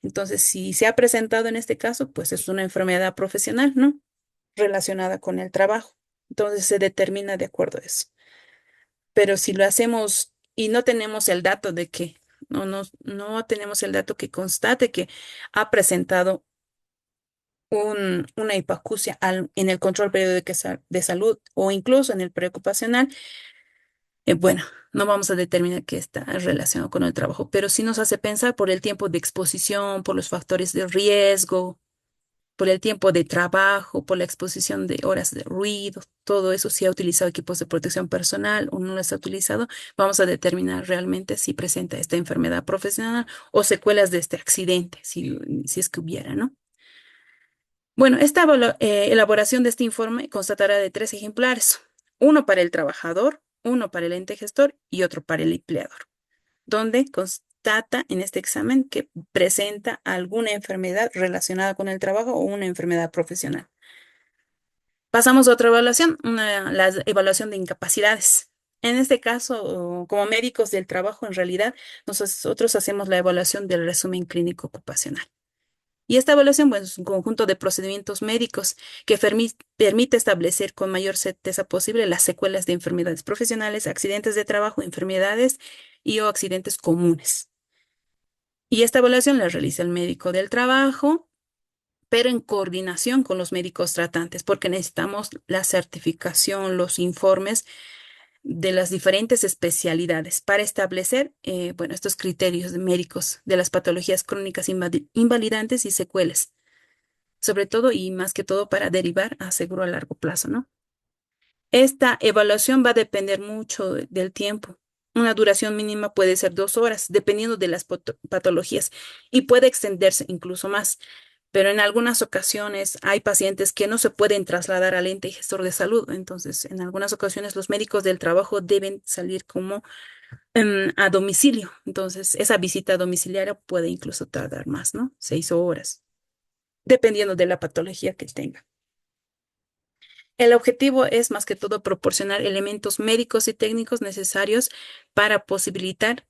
Entonces, si se ha presentado en este caso, pues es una enfermedad profesional, ¿no? Relacionada con el trabajo. Entonces se determina de acuerdo a eso. Pero si lo hacemos y no tenemos el dato de que, no tenemos el dato que constate que ha presentado una hipoacusia en el control periódico de salud o incluso en el preocupacional, bueno, no vamos a determinar que está relacionado con el trabajo, pero sí nos hace pensar por el tiempo de exposición, por los factores de riesgo, por el tiempo de trabajo, por la exposición de horas de ruido, todo eso, si ha utilizado equipos de protección personal o no los ha utilizado, vamos a determinar realmente si presenta esta enfermedad profesional o secuelas de este accidente, si es que hubiera, ¿no? Bueno, esta elaboración de este informe constatará de tres ejemplares, uno para el trabajador, uno para el ente gestor y otro para el empleador, donde constata en este examen que presenta alguna enfermedad relacionada con el trabajo o una enfermedad profesional. Pasamos a otra evaluación, la evaluación de incapacidades. En este caso, como médicos del trabajo, en realidad, nosotros hacemos la evaluación del resumen clínico ocupacional. Y esta evaluación, bueno, es un conjunto de procedimientos médicos que permite establecer con mayor certeza posible las secuelas de enfermedades profesionales, accidentes de trabajo, enfermedades y o accidentes comunes. Y esta evaluación la realiza el médico del trabajo, pero en coordinación con los médicos tratantes, porque necesitamos la certificación, los informes de las diferentes especialidades para establecer, bueno, estos criterios médicos de las patologías crónicas invalidantes y secuelas, sobre todo y más que todo para derivar a seguro a largo plazo, ¿no? Esta evaluación va a depender mucho del tiempo. Una duración mínima puede ser 2 horas, dependiendo de las patologías, y puede extenderse incluso más. Pero en algunas ocasiones hay pacientes que no se pueden trasladar al ente gestor de salud. Entonces, en algunas ocasiones los médicos del trabajo deben salir como a domicilio. Entonces, esa visita domiciliaria puede incluso tardar más, ¿no? 6 horas, dependiendo de la patología que tenga. El objetivo es más que todo proporcionar elementos médicos y técnicos necesarios para posibilitar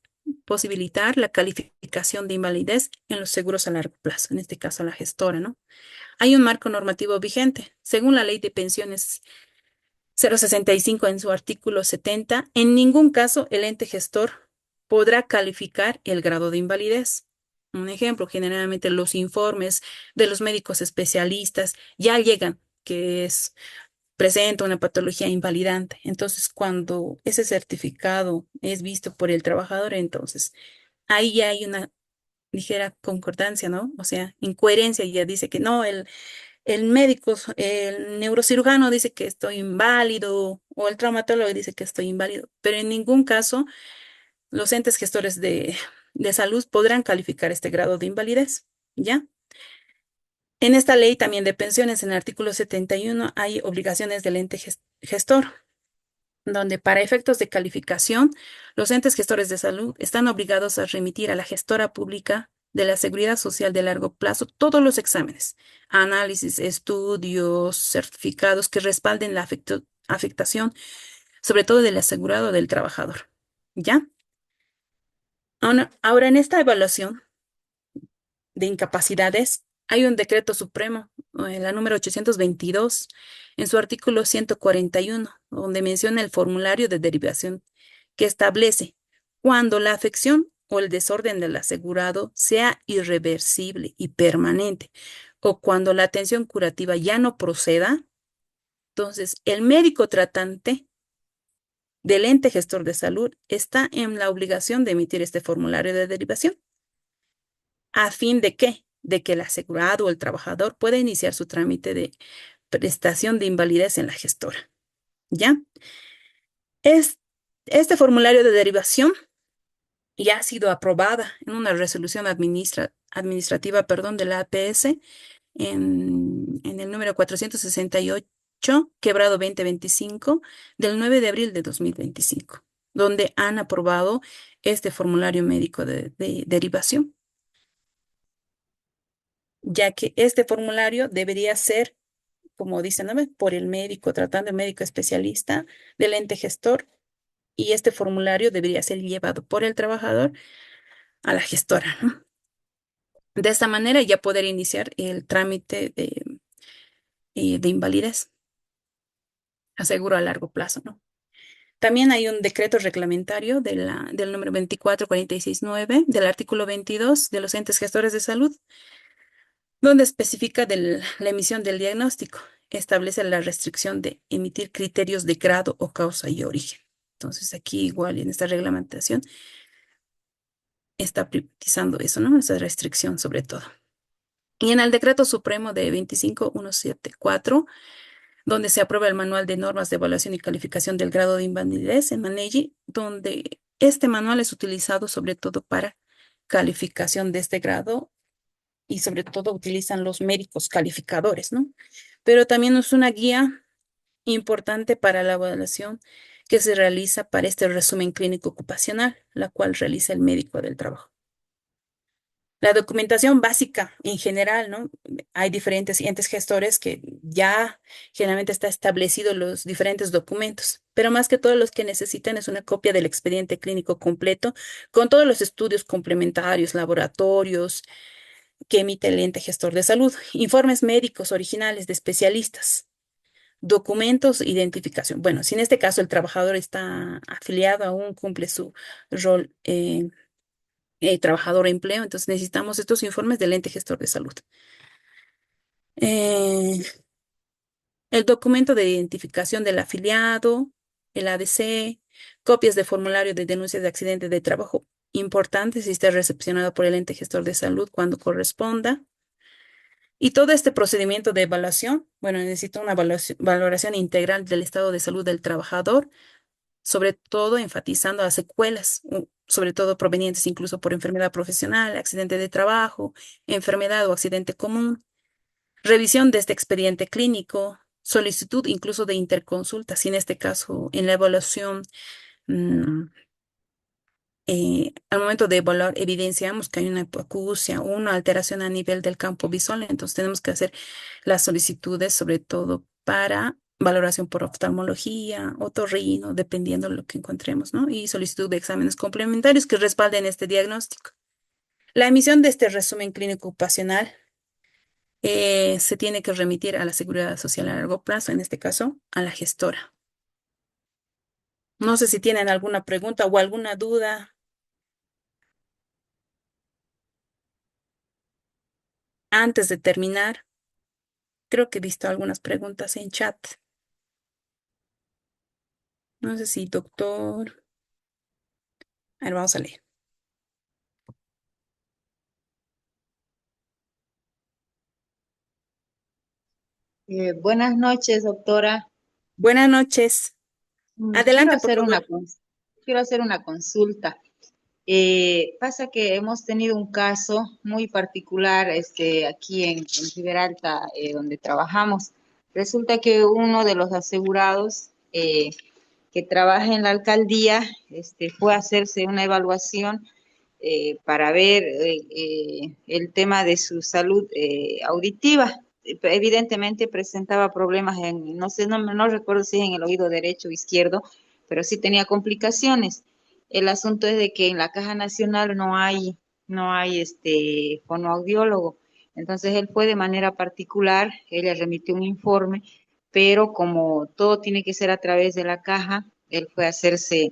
la calificación de invalidez en los seguros a largo plazo, en este caso la gestora, ¿no? Hay un marco normativo vigente. Según la Ley de Pensiones 065 en su artículo 70, en ningún caso el ente gestor podrá calificar el grado de invalidez. Un ejemplo, generalmente los informes de los médicos especialistas ya llegan que presenta una patología invalidante. Entonces, cuando ese certificado es visto por el trabajador, entonces ahí ya hay una ligera concordancia, ¿no? O sea, incoherencia, ya dice que no, el médico, el neurocirujano dice que estoy inválido o el traumatólogo dice que estoy inválido, pero en ningún caso los entes gestores de salud podrán calificar este grado de invalidez, ¿ya? En esta ley también de pensiones, en el artículo 71, hay obligaciones del ente gestor, donde para efectos de calificación, los entes gestores de salud están obligados a remitir a la gestora pública de la Seguridad Social de largo plazo todos los exámenes, análisis, estudios, certificados que respalden la afectación, sobre todo del asegurado o del trabajador. ¿Ya? Ahora, en esta evaluación de incapacidades, hay un decreto supremo, la número 822, en su artículo 141, donde menciona el formulario de derivación que establece cuando la afección o el desorden del asegurado sea irreversible y permanente, o cuando la atención curativa ya no proceda, entonces el médico tratante del ente gestor de salud está en la obligación de emitir este formulario de derivación. ¿A fin de qué? De que el asegurado o el trabajador pueda iniciar su trámite de prestación de invalidez en la gestora. ¿Ya? Es, este formulario de derivación ya ha sido aprobada en una resolución administrativa, perdón, de la APS en el número 468, quebrado 2025, del 9 de abril de 2025, donde han aprobado este formulario médico de derivación, ya que este formulario debería ser, como dice, ¿no? Por el médico, tratando el médico especialista del ente gestor, y este formulario debería ser llevado por el trabajador a la gestora, ¿no? De esta manera ya poder iniciar el trámite de invalidez, aseguro a largo plazo, ¿no? También hay un decreto reglamentario del número 24469 del artículo 22 de los entes gestores de salud, donde especifica la emisión del diagnóstico. Establece la restricción de emitir criterios de grado o causa y origen. Entonces, aquí igual en esta reglamentación está privatizando eso, ¿no? Esa restricción sobre todo. Y en el decreto supremo de 25174, donde se aprueba el manual de normas de evaluación y calificación del grado de invalidez en MANEGI, donde este manual es utilizado sobre todo para calificación de este grado y sobre todo utilizan los médicos calificadores, ¿no? Pero también es una guía importante para la evaluación que se realiza para este resumen clínico ocupacional, la cual realiza el médico del trabajo. La documentación básica en general, ¿no? Hay diferentes entes gestores que ya generalmente está establecido los diferentes documentos, pero más que todo los que necesitan es una copia del expediente clínico completo con todos los estudios complementarios, laboratorios que emite el ente gestor de salud, informes médicos originales de especialistas, documentos, identificación. Bueno, si en este caso el trabajador está afiliado, aún cumple su rol trabajador empleo, entonces necesitamos estos informes del ente gestor de salud. Eh, el documento de identificación del afiliado, el ADC, copias de formulario de denuncia de accidente de trabajo, importante si está recepcionado por el ente gestor de salud cuando corresponda. Y todo este procedimiento de evaluación, bueno, necesita una valoración integral del estado de salud del trabajador, sobre todo enfatizando las secuelas, sobre todo provenientes incluso por enfermedad profesional, accidente de trabajo, enfermedad o accidente común, revisión de este expediente clínico, solicitud incluso de interconsulta, si en este caso en la evaluación, mm, al momento de evaluar evidenciamos que hay una hipoacusia o una alteración a nivel del campo visual, entonces tenemos que hacer las solicitudes sobre todo para valoración por oftalmología, otorrino, dependiendo de lo que encontremos, ¿no? Y solicitud de exámenes complementarios que respalden este diagnóstico. La emisión de este resumen clínico ocupacional se tiene que remitir a la Seguridad Social a largo plazo, en este caso a la gestora. No sé si tienen alguna pregunta o alguna duda antes de terminar. Creo que he visto algunas preguntas en chat. No sé si, doctor. A ver, vamos a leer.
Buenas noches, doctora.
Buenas noches.
Quiero
Adelante, por
hacer
favor.
quiero hacer una consulta. Pasa que hemos tenido un caso muy particular aquí en Riberalta, donde trabajamos. Resulta que uno de los asegurados que trabaja en la alcaldía fue a hacerse una evaluación para ver el tema de su salud auditiva. Evidentemente presentaba problemas no sé, no recuerdo si es en el oído derecho o izquierdo, pero sí tenía complicaciones. El asunto es de que en la Caja Nacional no hay fonoaudiólogo. Entonces él fue de manera particular, ella remitió un informe, pero como todo tiene que ser a través de la caja, él fue a hacerse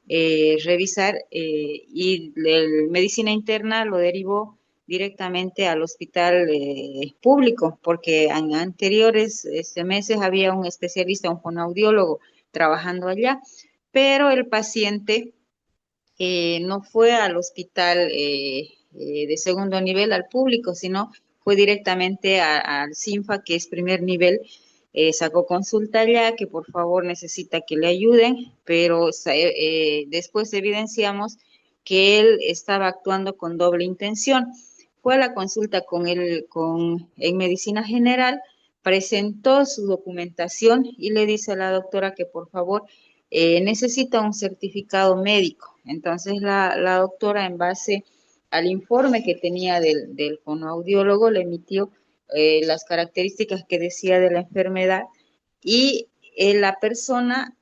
revisar y el medicina interna lo derivó directamente al hospital público, porque en anteriores meses había un especialista, un fonoaudiólogo trabajando allá, pero el paciente no fue al hospital de segundo nivel, al público, sino fue directamente al CINFA, que es primer nivel. Sacó consulta allá, que por favor necesita que le ayuden, pero después evidenciamos que él estaba actuando con doble intención. Fue a la consulta en medicina general, presentó su documentación y le dice a la doctora que por favor necesita un certificado médico. Entonces la doctora, en base al informe que tenía del fonoaudiólogo, le emitió las características que decía de la enfermedad y la persona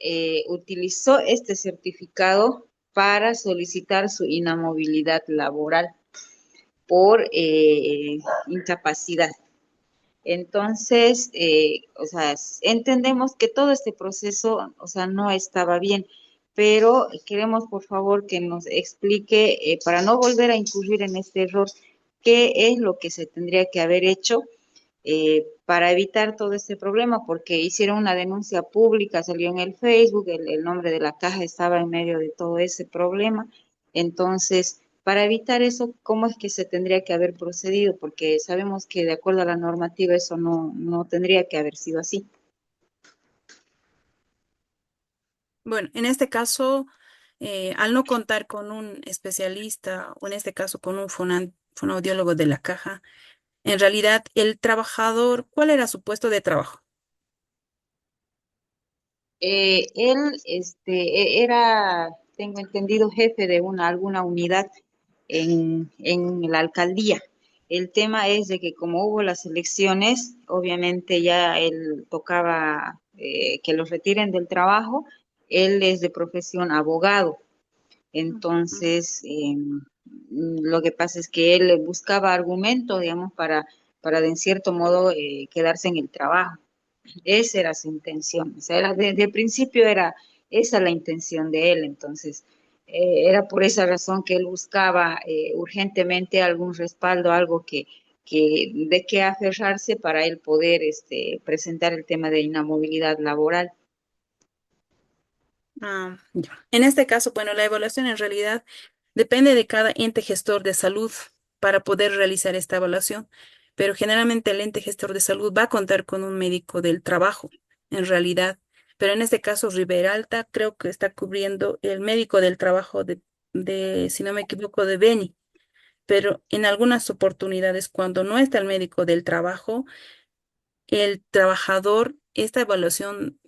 utilizó este certificado para solicitar su inamovilidad laboral por incapacidad. Entonces, o sea, entendemos que todo este proceso, o sea, no estaba bien, pero queremos por favor que nos explique, para no volver a incurrir en este error, qué es lo que se tendría que haber hecho para evitar todo este problema, porque hicieron una denuncia pública, salió en el Facebook, el nombre de la caja estaba en medio de todo ese problema. Entonces, para evitar eso, ¿cómo es que se tendría que haber procedido? Porque sabemos que de acuerdo a la normativa eso no tendría que haber sido así.
Bueno, en este caso, al no contar con un especialista, o en este caso con un fonoaudiólogo de la caja, en realidad el trabajador, ¿cuál era su puesto de trabajo?
Él era, tengo entendido, jefe de alguna unidad en la alcaldía. El tema es de que como hubo las elecciones, obviamente ya él tocaba que los retiren del trabajo. Él es de profesión abogado.
Ujú.
Entonces, lo que pasa es que él buscaba argumentos, digamos, para de en cierto modo quedarse en el trabajo. Esa era su intención, o sea, desde principio era esa la intención de él. Entonces era por esa razón que él buscaba urgentemente algún respaldo, algo de qué aferrarse para él poder presentar el tema de inamovilidad laboral.
Ya. En este caso, bueno, la evaluación en realidad depende de cada ente gestor de salud para poder realizar esta evaluación, pero generalmente el ente gestor de salud va a contar con un médico del trabajo, en realidad. Pero en este caso, Riberalta creo que está cubriendo el médico del trabajo si no me equivoco, de Beni. Pero en algunas oportunidades, cuando no está el médico del trabajo, el trabajador, esta evaluación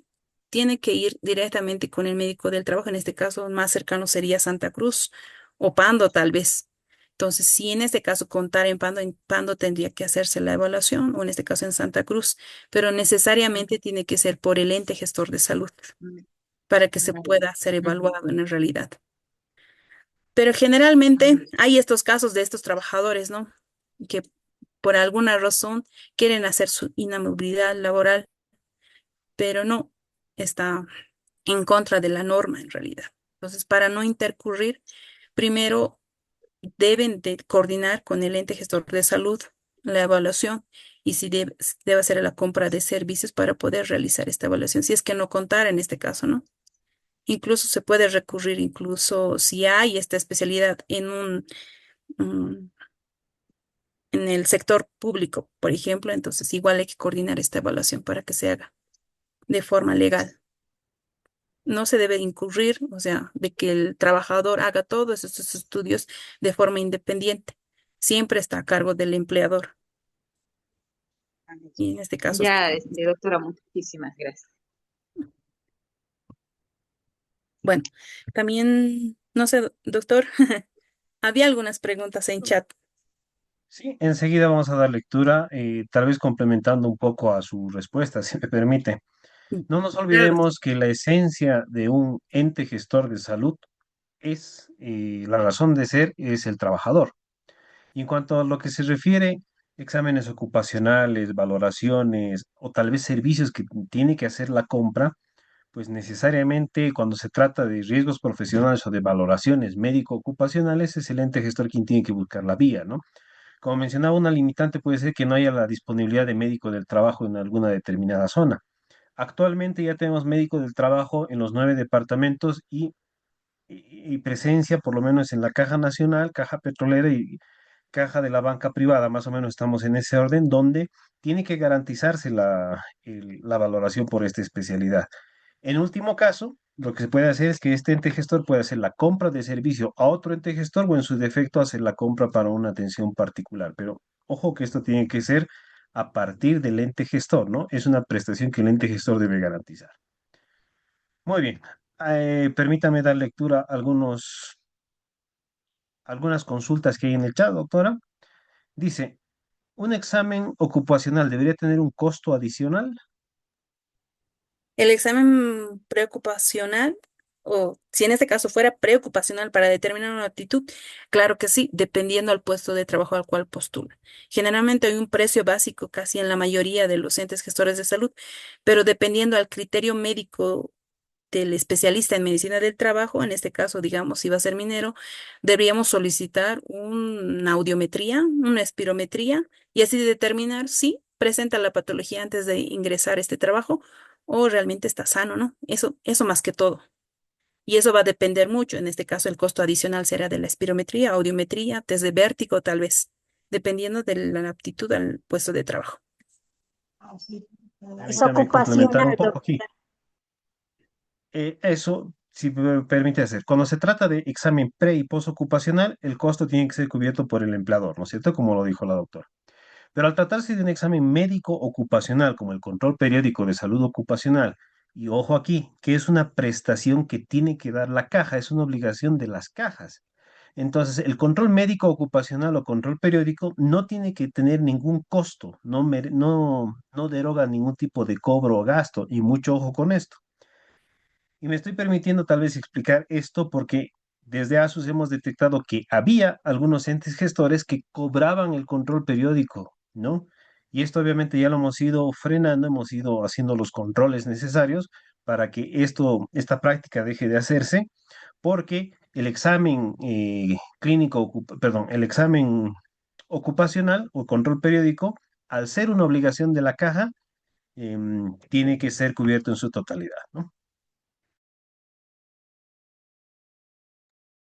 tiene que ir directamente con el médico del trabajo. En este caso, más cercano sería Santa Cruz o Pando, tal vez. Entonces, si en este caso contar en Pando tendría que hacerse la evaluación, o en este caso en Santa Cruz, pero necesariamente tiene que ser por el ente gestor de salud para que se pueda ser
Ujú.
evaluado en realidad. Pero generalmente hay estos casos de estos trabajadores, ¿no? Que por alguna razón quieren hacer su inamovilidad laboral, pero no está en contra de la norma en realidad. Entonces, para no intercurrir, primero deben de coordinar con el ente gestor de salud la evaluación y si debe hacer la compra de servicios para poder realizar esta evaluación, si es que no contara en este caso, ¿no? Incluso se puede recurrir, incluso si hay esta especialidad mm, en el sector público, por ejemplo, entonces igual hay que coordinar esta evaluación para que se haga de forma legal. No se debe incurrir, o sea, de que el trabajador haga todos estos estudios de forma independiente. Siempre está a cargo del empleador. Y en este caso,
Ya, doctora, muchísimas gracias.
bueno, también, no sé, doctor, había algunas preguntas en chat.
Sí, enseguida vamos a dar lectura, tal vez complementando un poco a su respuesta, si me permite. No nos
Claro.
olvidemos que la esencia de un ente gestor de salud es, la razón de ser es el trabajador. Y en cuanto a lo que se refiere, exámenes ocupacionales, valoraciones o tal vez servicios que tiene que hacer la compra, pues necesariamente cuando se trata de riesgos profesionales o de valoraciones médico-ocupacionales, es el ente gestor quien tiene que buscar la vía, ¿no? Como mencionaba, una limitante puede ser que no haya la disponibilidad de médico del trabajo en alguna determinada zona. Actualmente ya tenemos médico del trabajo en los 9 departamentos y presencia, por lo menos en la Caja Nacional, Caja Petrolera y Caja de la Banca Privada, más o menos estamos en ese orden, donde tiene que garantizarse la valoración por esta especialidad. En último caso, lo que se puede hacer es que este ente gestor puede hacer la compra de servicio a otro ente gestor o en su defecto hacer la compra para una atención particular. Pero ojo que esto tiene que ser a partir del ente gestor, ¿no? Es una prestación que el ente gestor debe garantizar. Muy bien. Permítame dar lectura a algunas consultas que hay en el chat, doctora. Dice, ¿un examen ocupacional debería tener un costo adicional?
El examen preocupacional o si en este caso fuera preocupacional para determinar una aptitud, claro que sí, dependiendo al puesto de trabajo al cual postula. Generalmente hay un precio básico casi en la mayoría de los entes gestores de salud, pero dependiendo al criterio médico del especialista en medicina del trabajo, en este caso, digamos, si va a ser minero, deberíamos solicitar una audiometría, una espirometría y así determinar si presenta la patología antes de ingresar a este trabajo o realmente está sano, ¿no? Eso más que todo. Y eso va a depender mucho. En este caso, el costo adicional será de la espirometría, audiometría, test de vértigo, tal vez, dependiendo de la aptitud al puesto de trabajo.
Es
Permítame complementar un
ocupacional,
poco aquí.
doctora.
Eso, si me permite hacer, cuando se trata de examen pre y postocupacional, el costo tiene que ser cubierto por el empleador, ¿no es cierto? Como lo dijo la doctora. Pero al tratarse de un examen médico ocupacional, como el control periódico de salud ocupacional, y ojo aquí, que es una prestación que tiene que dar la caja, es una obligación de las cajas. Entonces, el control médico ocupacional o control periódico no tiene que tener ningún costo, no deroga ningún tipo de cobro o gasto, y mucho ojo con esto. Y me estoy permitiendo tal vez explicar esto porque desde ASUS hemos detectado que había algunos entes gestores que cobraban el control periódico, ¿no? Y esto obviamente ya lo hemos ido frenando, hemos ido haciendo los controles necesarios para que esta práctica deje de hacerse, porque el examen el examen ocupacional o control periódico, al ser una obligación de la caja, tiene que ser cubierto en su totalidad, ¿no?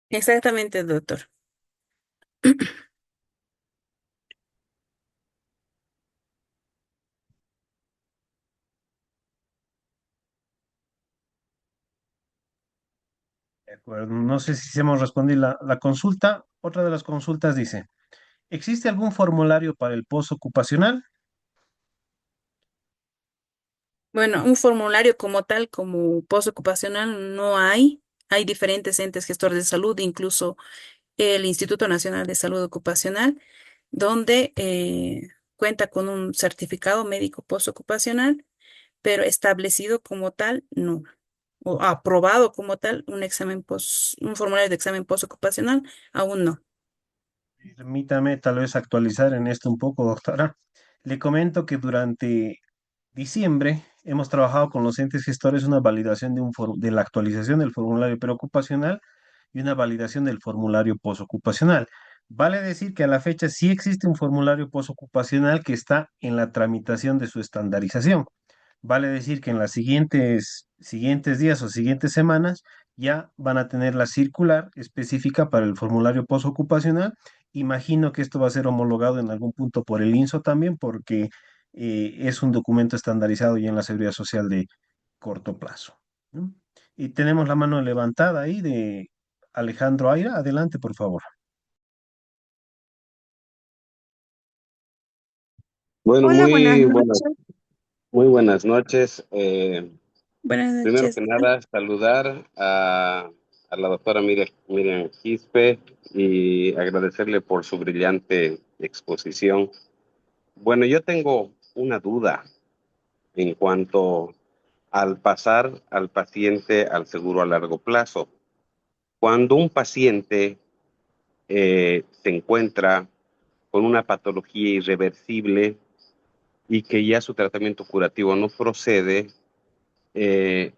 Exactamente, doctor.
De acuerdo. No sé si hemos respondido la consulta. Otra de las consultas dice, ¿existe algún formulario para el post ocupacional?
Bueno, un formulario como tal, como postocupacional, no hay. Hay diferentes entes gestores de salud, incluso el Instituto Nacional de Salud Ocupacional, donde cuenta con un certificado médico postocupacional, pero establecido como tal, no. O aprobado como tal, un formulario de examen postocupacional, aún no.
Permítame tal vez actualizar en esto un poco, doctora. Le comento que durante diciembre hemos trabajado con los entes gestores una validación de la actualización del formulario preocupacional y una validación del formulario posocupacional. Vale decir que a la fecha sí existe un formulario posocupacional que está en la tramitación de su estandarización. Vale decir que en las siguientes días o siguientes semanas ya van a tener la circular específica para el formulario postocupacional. Imagino que esto va a ser homologado en algún punto por el INSO también, porque es un documento estandarizado ya en la Seguridad Social de corto plazo, ¿no? Y tenemos la mano levantada ahí de Alejandro Aira. Adelante, por favor.
Bueno,
Hola, buenas noches.
muy buenas noches.
Buenas
Primero
noches.
que nada, saludar a la doctora Miriam Quispe y agradecerle por su brillante exposición. Bueno, yo tengo una duda en cuanto al pasar al paciente al seguro a largo plazo. Cuando un paciente se encuentra con una patología irreversible y que ya su tratamiento curativo no procede, eh,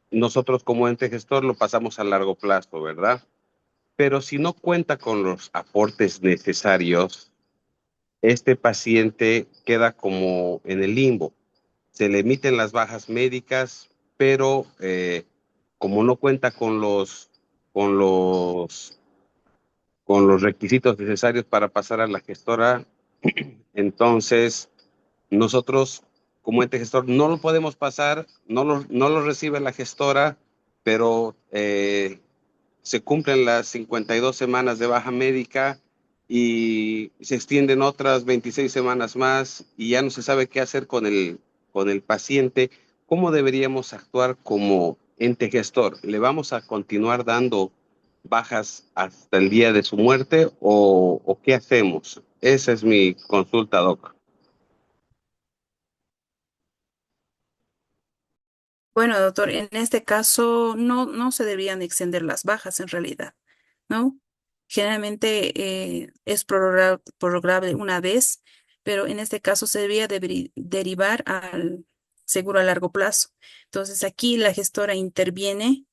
nosotros como ente gestor lo pasamos a largo plazo, ¿verdad? Pero si no cuenta con los aportes necesarios, este paciente queda como en el limbo. Se le emiten las bajas médicas, pero como no cuenta con los, con los requisitos necesarios para pasar a la gestora, entonces nosotros, como ente gestor, no lo podemos pasar, no lo recibe la gestora, pero se cumplen las 52 semanas de baja médica y se extienden otras 26 semanas más y ya no se sabe qué hacer con el paciente. ¿Cómo deberíamos actuar como ente gestor? ¿Le vamos a continuar dando bajas hasta el día de su muerte o qué hacemos? Esa es mi consulta, doc.
Bueno, doctor, en este caso no se deberían extender las bajas en realidad, ¿no? Generalmente es prorrogable una vez, pero en este caso se debería derivar al seguro a largo plazo. Entonces aquí la gestora interviene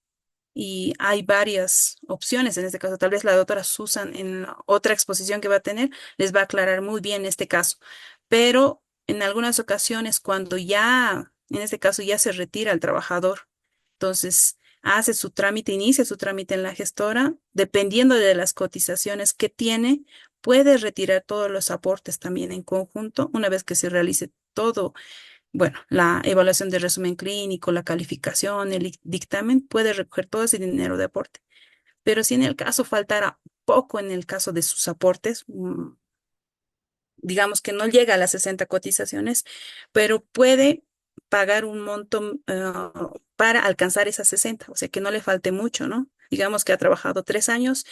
y hay varias opciones. En este caso, tal vez la doctora Susan en la otra exposición que va a tener les va a aclarar muy bien este caso. Pero en algunas ocasiones, cuando ya, en este caso, ya se retira el trabajador, entonces hace su trámite, inicia su trámite en la gestora, dependiendo de las cotizaciones que tiene, puede retirar todos los aportes también en conjunto, una vez que se realice todo, bueno, la evaluación de resumen clínico, la calificación, el dictamen, puede recoger todo ese dinero de aporte. Pero si en el caso faltara poco en el caso de sus aportes, digamos que no llega a las 60 cotizaciones, pero puede pagar un monto para alcanzar esas 60, o sea que no le falte mucho, ¿no? Digamos que ha trabajado 3 años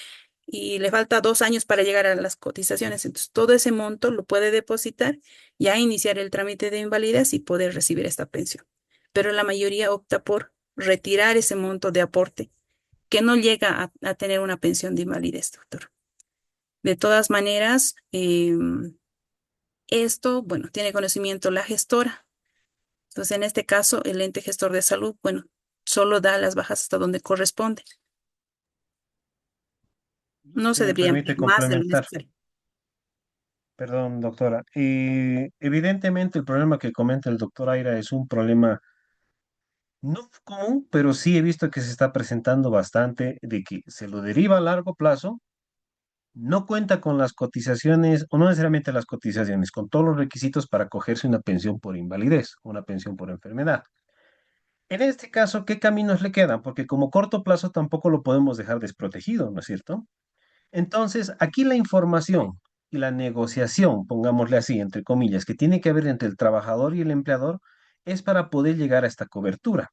y le falta 2 años para llegar a las cotizaciones. Entonces, todo ese monto lo puede depositar, ya iniciar el trámite de invalidez y poder recibir esta pensión. Pero la mayoría opta por retirar ese monto de aporte que no llega a tener una pensión de invalidez, doctor. De todas maneras, esto, bueno, tiene conocimiento la gestora. Entonces, en este caso, el ente gestor de salud, bueno, solo da las bajas hasta donde corresponde. No
Si
se
me
debería
permite
ampliar más de lo
complementar,
necesario.
perdón, doctora. Evidentemente el problema que comenta el doctor Aira es un problema no común, pero sí he visto que se está presentando bastante de que se lo deriva a largo plazo, no cuenta con las cotizaciones, o no necesariamente las cotizaciones, con todos los requisitos para cogerse una pensión por invalidez, una pensión por enfermedad. En este caso, ¿qué caminos le quedan? Porque como corto plazo tampoco lo podemos dejar desprotegido, ¿no es cierto? Entonces, aquí la información y la negociación, pongámosle así, entre comillas, que tiene que haber entre el trabajador y el empleador, es para poder llegar a esta cobertura.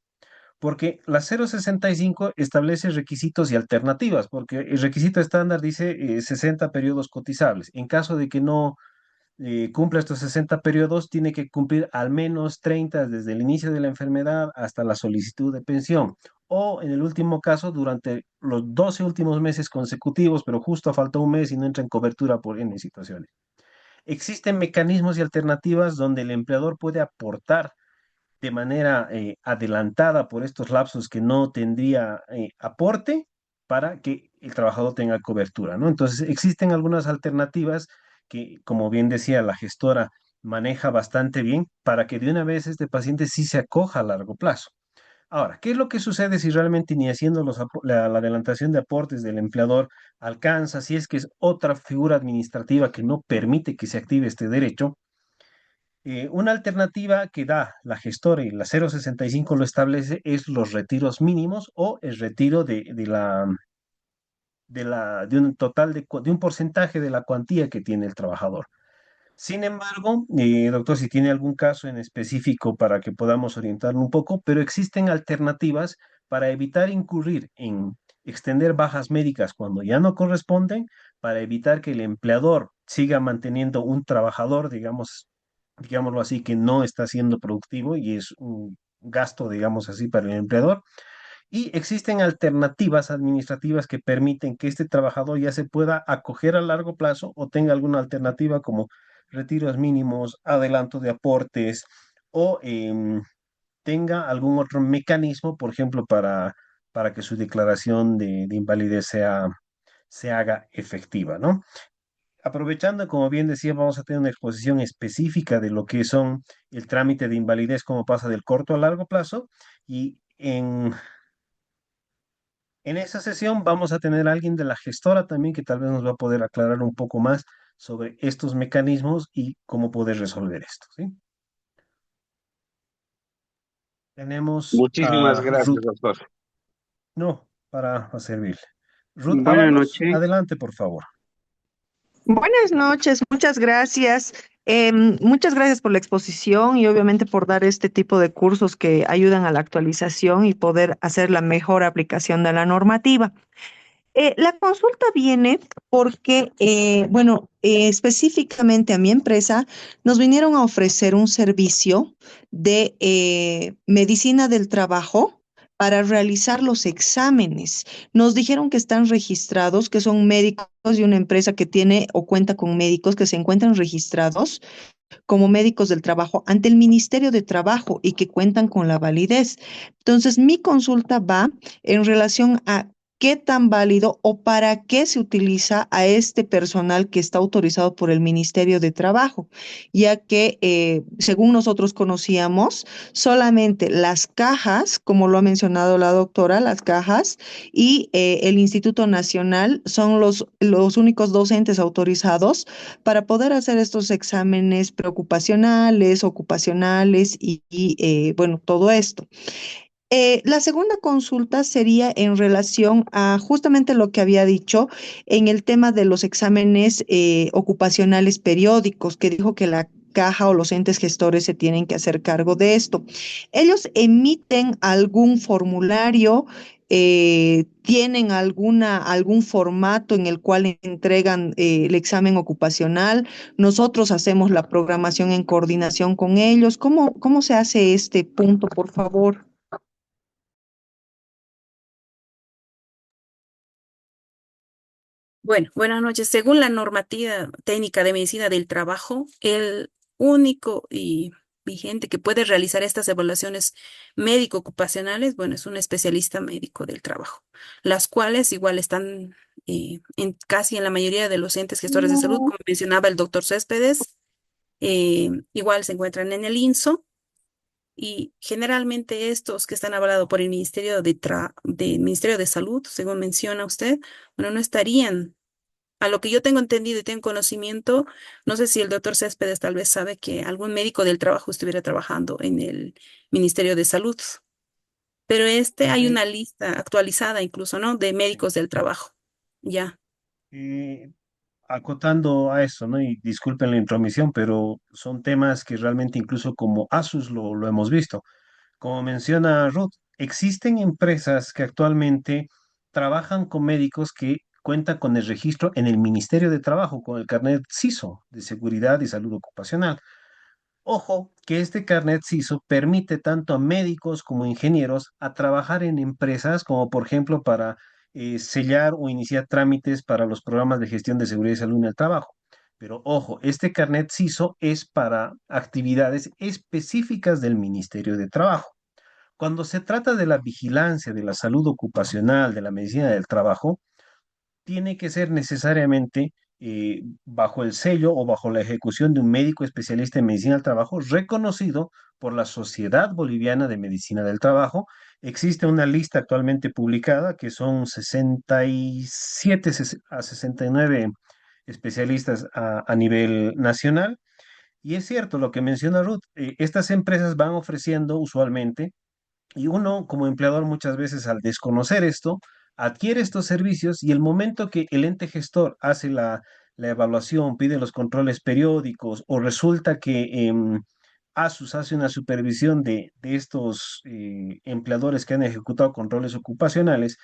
Porque la 065 establece requisitos y alternativas, porque el requisito estándar dice 60 periodos cotizables. En caso de que no cumpla estos 60 periodos, tiene que cumplir al menos 30 desde el inicio de la enfermedad hasta la solicitud de pensión. O en el último caso, durante los 12 últimos meses consecutivos, pero justo falta un mes y no entra en cobertura por N situaciones. Existen mecanismos y alternativas donde el empleador puede aportar de manera adelantada por estos lapsos que no tendría aporte para que el trabajador tenga cobertura, ¿no? Entonces, existen algunas alternativas que, como bien decía, la gestora maneja bastante bien para que de una vez este paciente sí se acoja a largo plazo. Ahora, ¿qué es lo que sucede si realmente ni haciendo la adelantación de aportes del empleador alcanza, si es que es otra figura administrativa que no permite que se active este derecho? Una alternativa que da la gestora y la 065 lo establece es los retiros mínimos o el retiro de un total de un porcentaje de la cuantía que tiene el trabajador. Sin embargo, doctor, si tiene algún caso en específico para que podamos orientarlo un poco, pero existen alternativas para evitar incurrir en extender bajas médicas cuando ya no corresponden, para evitar que el empleador siga manteniendo un trabajador, digámoslo así, que no está siendo productivo y es un gasto, digamos así, para el empleador. Y existen alternativas administrativas que permiten que este trabajador ya se pueda acoger a largo plazo o tenga alguna alternativa como retiros mínimos, adelanto de aportes o tenga algún otro mecanismo, por ejemplo, para que su declaración de invalidez se haga efectiva, ¿no? Aprovechando, como bien decía, vamos a tener una exposición específica de lo que son el trámite de invalidez, cómo pasa del corto a largo plazo, y en esa sesión vamos a tener a alguien de la gestora también que tal vez nos va a poder aclarar un poco más sobre estos mecanismos y cómo poder resolver esto, ¿sí? Tenemos
Muchísimas
a
gracias,
Ruth,
doctor.
no, para servirle. Ruth
Buenas
Ábalos,
noches.
adelante, por favor.
Buenas noches, muchas gracias. Muchas gracias por la exposición y obviamente por dar este tipo de cursos que ayudan a la actualización y poder hacer la mejor aplicación de la normativa. La consulta viene porque, bueno, específicamente a mi empresa nos vinieron a ofrecer un servicio de medicina del trabajo para realizar los exámenes. Nos dijeron que están registrados, que son médicos de una empresa que tiene o cuenta con médicos que se encuentran registrados como médicos del trabajo ante el Ministerio de Trabajo y que cuentan con la validez. Entonces, mi consulta va en relación a qué tan válido o para qué se utiliza a este personal que está autorizado por el Ministerio de Trabajo, ya que, según nosotros conocíamos, solamente las cajas, como lo ha mencionado la doctora, las cajas y el Instituto Nacional son los únicos docentes autorizados para poder hacer estos exámenes preocupacionales, ocupacionales bueno, todo esto. La segunda consulta sería en relación a justamente lo que había dicho en el tema de los exámenes ocupacionales periódicos, que dijo que la caja o los entes gestores se tienen que hacer cargo de esto. ¿Ellos emiten algún formulario? ¿Tienen algún formato en el cual entregan el examen ocupacional? Nosotros hacemos la programación en coordinación con ellos. ¿Cómo se hace este punto, por favor?
Bueno, buenas noches. Según la normativa técnica de medicina del trabajo, el único y vigente que puede realizar estas evaluaciones médico-ocupacionales, bueno, es un especialista médico del trabajo, las cuales igual están casi en la mayoría de los entes gestores de salud, como mencionaba el doctor Céspedes, igual se encuentran en el INSO. Y generalmente estos que están avalados por el Ministerio de Salud, según menciona usted, bueno, no estarían, a lo que yo tengo entendido y tengo conocimiento, no sé si el doctor Céspedes tal vez sabe que algún médico del trabajo estuviera trabajando en el Ministerio de Salud, pero hay
Eh,
una lista actualizada incluso, ¿no? De
sí.
médicos del trabajo. Ya.
Eh, Acotando a eso, ¿no? Y disculpen la intromisión, pero son temas que realmente incluso como ASUS lo hemos visto. Como menciona Ruth, existen empresas que actualmente trabajan con médicos que cuentan con el registro en el Ministerio de Trabajo, con el carnet CISO de Seguridad y Salud Ocupacional. Ojo, que este carnet CISO permite tanto a médicos como ingenieros a trabajar en empresas como por ejemplo para sellar o iniciar trámites para los programas de gestión de seguridad y salud en el trabajo. Pero ojo, este carnet CISO es para actividades específicas del Ministerio de Trabajo. Cuando se trata de la vigilancia de la salud ocupacional, de la medicina del trabajo, tiene que ser necesariamente bajo el sello o bajo la ejecución de un médico especialista en medicina del trabajo reconocido por la Sociedad Boliviana de Medicina del Trabajo. Existe una lista actualmente publicada que son 67 a 69 especialistas a nivel nacional. Y es cierto lo que menciona Ruth, estas empresas van ofreciendo usualmente y uno como empleador muchas veces al desconocer esto, adquiere estos servicios y el momento que el ente gestor hace la evaluación, pide los controles periódicos o resulta que ASUS hace una supervisión de estos empleadores que han ejecutado controles ocupacionales,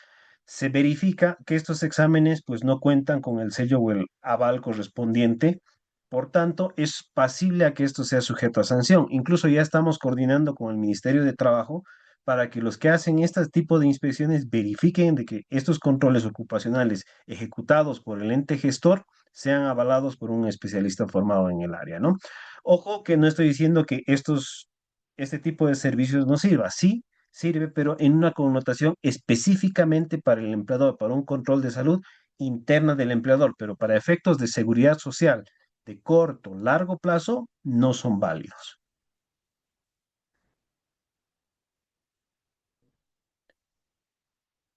se verifica que estos exámenes pues no cuentan con el sello o el aval correspondiente. Por tanto, es pasible a que esto sea sujeto a sanción. Incluso ya estamos coordinando con el Ministerio de Trabajo para que los que hacen este tipo de inspecciones verifiquen de que estos controles ocupacionales ejecutados por el ente gestor sean avalados por un especialista formado en el área, ¿no? Ojo que no estoy diciendo que este tipo de servicios no sirva, sí sirve, pero en una connotación específicamente para el empleador, para un control de salud interna del empleador, pero para efectos de seguridad social de corto, largo plazo, no son válidos.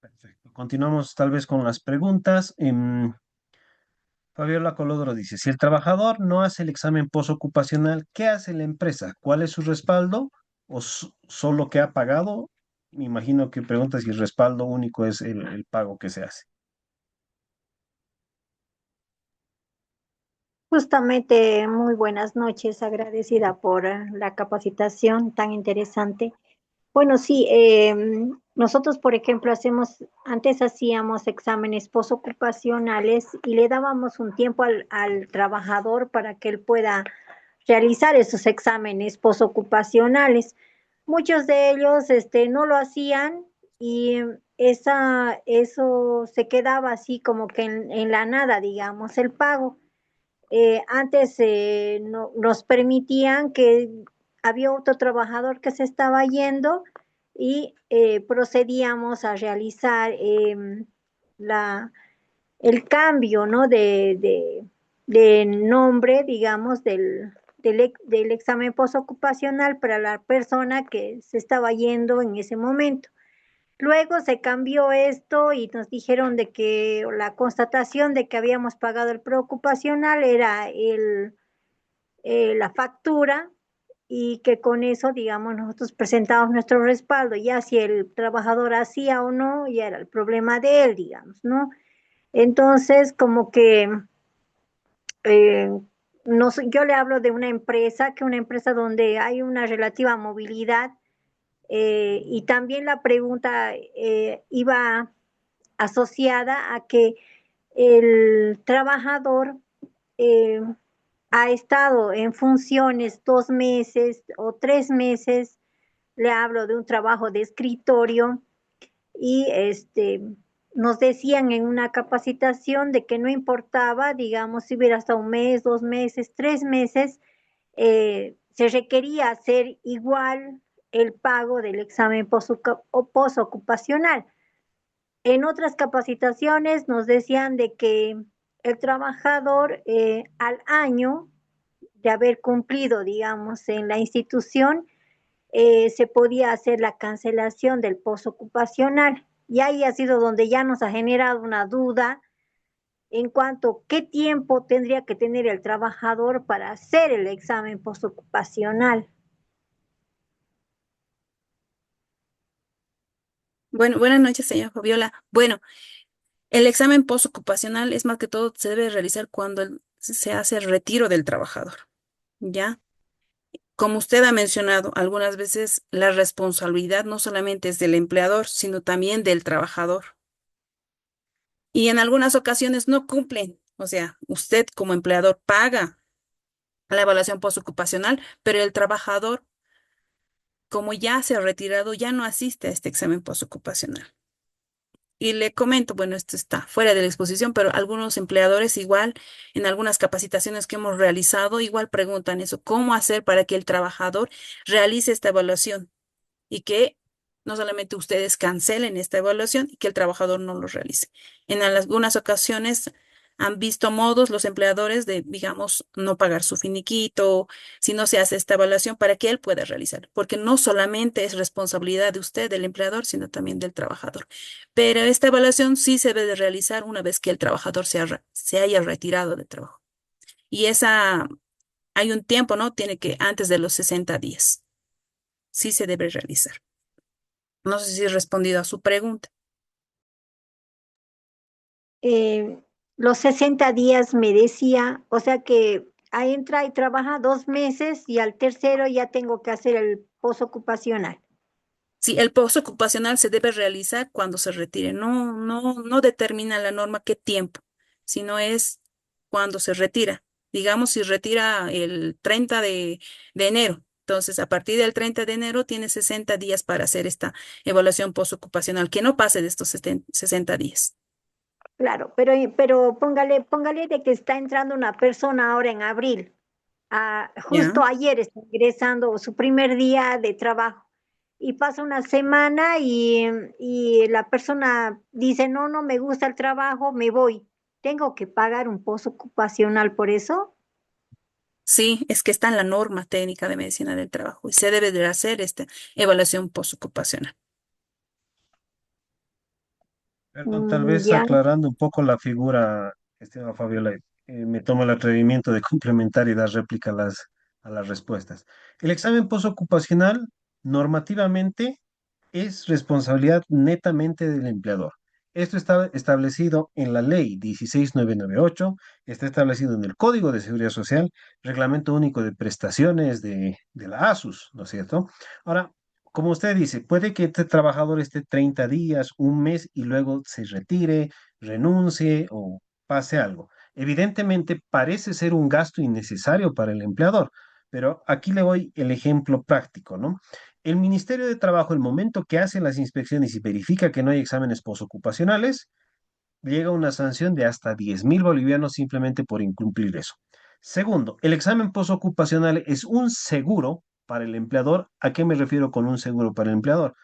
Perfecto. Continuamos tal vez con las preguntas. Fabiola Colodro dice, si el trabajador no hace el examen postocupacional, ¿qué hace la empresa? ¿Cuál es su respaldo? ¿O solo que ha pagado? Me imagino que pregunta si el respaldo único es el pago que se hace.
Justamente, muy buenas noches, agradecida por la capacitación tan interesante. Bueno, sí, Nosotros, por ejemplo, antes hacíamos exámenes postocupacionales y le dábamos un tiempo al trabajador para que él pueda realizar esos exámenes postocupacionales. Muchos de ellos, no lo hacían y eso se quedaba así como que en la nada, digamos, el pago. Antes nos permitían que había otro trabajador que se estaba yendo y procedíamos a realizar la, el cambio, ¿no? de nombre, digamos, del examen postocupacional para la persona que se estaba yendo en ese momento. Luego se cambió esto y nos dijeron de que la constatación de que habíamos pagado el preocupacional era la factura y que con eso, digamos, nosotros presentamos nuestro respaldo, ya si el trabajador hacía o no, ya era el problema de él, digamos, ¿no? Entonces, como que eh, yo le hablo de una empresa, que una empresa donde hay una relativa movilidad y también la pregunta iba asociada a que el trabajador eh, ha estado en funciones 2 meses o 3 meses, le hablo de un trabajo de escritorio y nos decían en una capacitación de que no importaba, digamos, si hubiera hasta un mes, 2 meses, 3 meses, se requería hacer igual el pago del examen postocupacional. En otras capacitaciones nos decían de que el trabajador al año de haber cumplido, digamos, en la institución, se podía hacer la cancelación del postocupacional. Y ahí ha sido donde ya nos ha generado una duda en cuanto a qué tiempo tendría que tener el trabajador para hacer el examen postocupacional.
Bueno, buenas noches, señora Fabiola. Bueno, el examen postocupacional es más que todo se debe realizar cuando se hace el retiro del trabajador, ¿ya? Como usted ha mencionado, algunas veces la responsabilidad no solamente es del empleador, sino también del trabajador. Y en algunas ocasiones no cumplen. O sea, usted como empleador paga la evaluación postocupacional, pero el trabajador, como ya se ha retirado, ya no asiste a este examen postocupacional. Y le comento, bueno, esto está fuera de la exposición, pero algunos empleadores igual, en algunas capacitaciones que hemos realizado, igual preguntan eso, ¿cómo hacer para que el trabajador realice esta evaluación? Y que no solamente ustedes cancelen esta evaluación y que el trabajador no lo realice. En algunas ocasiones han visto modos los empleadores de, digamos, no pagar su finiquito si no se hace esta evaluación para que él pueda realizar, porque no solamente es responsabilidad de usted, del empleador, sino también del trabajador. Pero esta evaluación sí se debe de realizar una vez que el trabajador se haya retirado del trabajo. Y hay un tiempo, ¿no? Tiene que antes de los 60 días. Sí se debe realizar. No sé si he respondido a su pregunta.
eh, los 60 días me decía, o sea que ahí entra y trabaja 2 meses y al tercero ya tengo que hacer el postocupacional.
Sí, el post ocupacional se debe realizar cuando se retire. No determina la norma qué tiempo, sino es cuando se retira. Digamos, si retira el 30 de enero. Entonces, a partir del 30 de enero tiene 60 días para hacer esta evaluación postocupacional, que no pase de estos 60 días.
Claro, pero póngale de que está entrando una persona ahora en abril.
¿Ya?
Justo ayer está ingresando su primer día de trabajo y pasa una semana y la persona dice, no, no me gusta el trabajo, me voy. ¿Tengo que pagar un post ocupacional por eso?
Sí, es que está en la norma técnica de medicina del trabajo y se debe de hacer esta evaluación postocupacional.
Perdón, tal vez
Ya.
aclarando un poco la figura, estimada Fabiola, me tomo el atrevimiento de complementar y dar réplica a las respuestas. El examen postocupacional normativamente es responsabilidad netamente del empleador. Esto está establecido en la ley 16998, está establecido en el Código de Seguridad Social, Reglamento Único de Prestaciones de la ASUS, ¿no es cierto? Ahora, como usted dice, puede que este trabajador esté 30 días, un mes y luego se retire, renuncie o pase algo. Evidentemente parece ser un gasto innecesario para el empleador, pero aquí le doy el ejemplo práctico, ¿no? El Ministerio de Trabajo, el momento que hace las inspecciones y verifica que no hay exámenes posocupacionales, llega una sanción de hasta 10.000 bolivianos simplemente por incumplir eso. Segundo, el examen postocupacional es un seguro para el empleador. ¿A qué me refiero con un seguro para el empleador?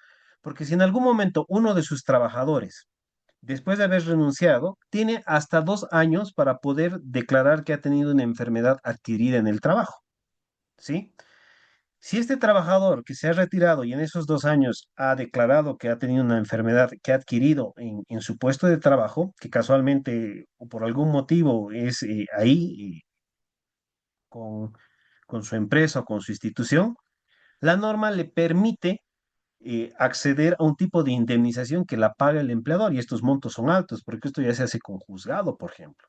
Porque si en algún momento uno de sus trabajadores, después de haber renunciado, tiene hasta 2 años para poder declarar que ha tenido una enfermedad adquirida en el trabajo, ¿sí? Si este trabajador que se ha retirado y en esos 2 años ha declarado que ha tenido una enfermedad que ha adquirido en su puesto de trabajo, que casualmente o por algún motivo es ahí con, con su empresa o con su institución, la norma le permite acceder a un tipo de indemnización que la paga el empleador y estos montos son altos, porque esto ya se hace con juzgado, por ejemplo.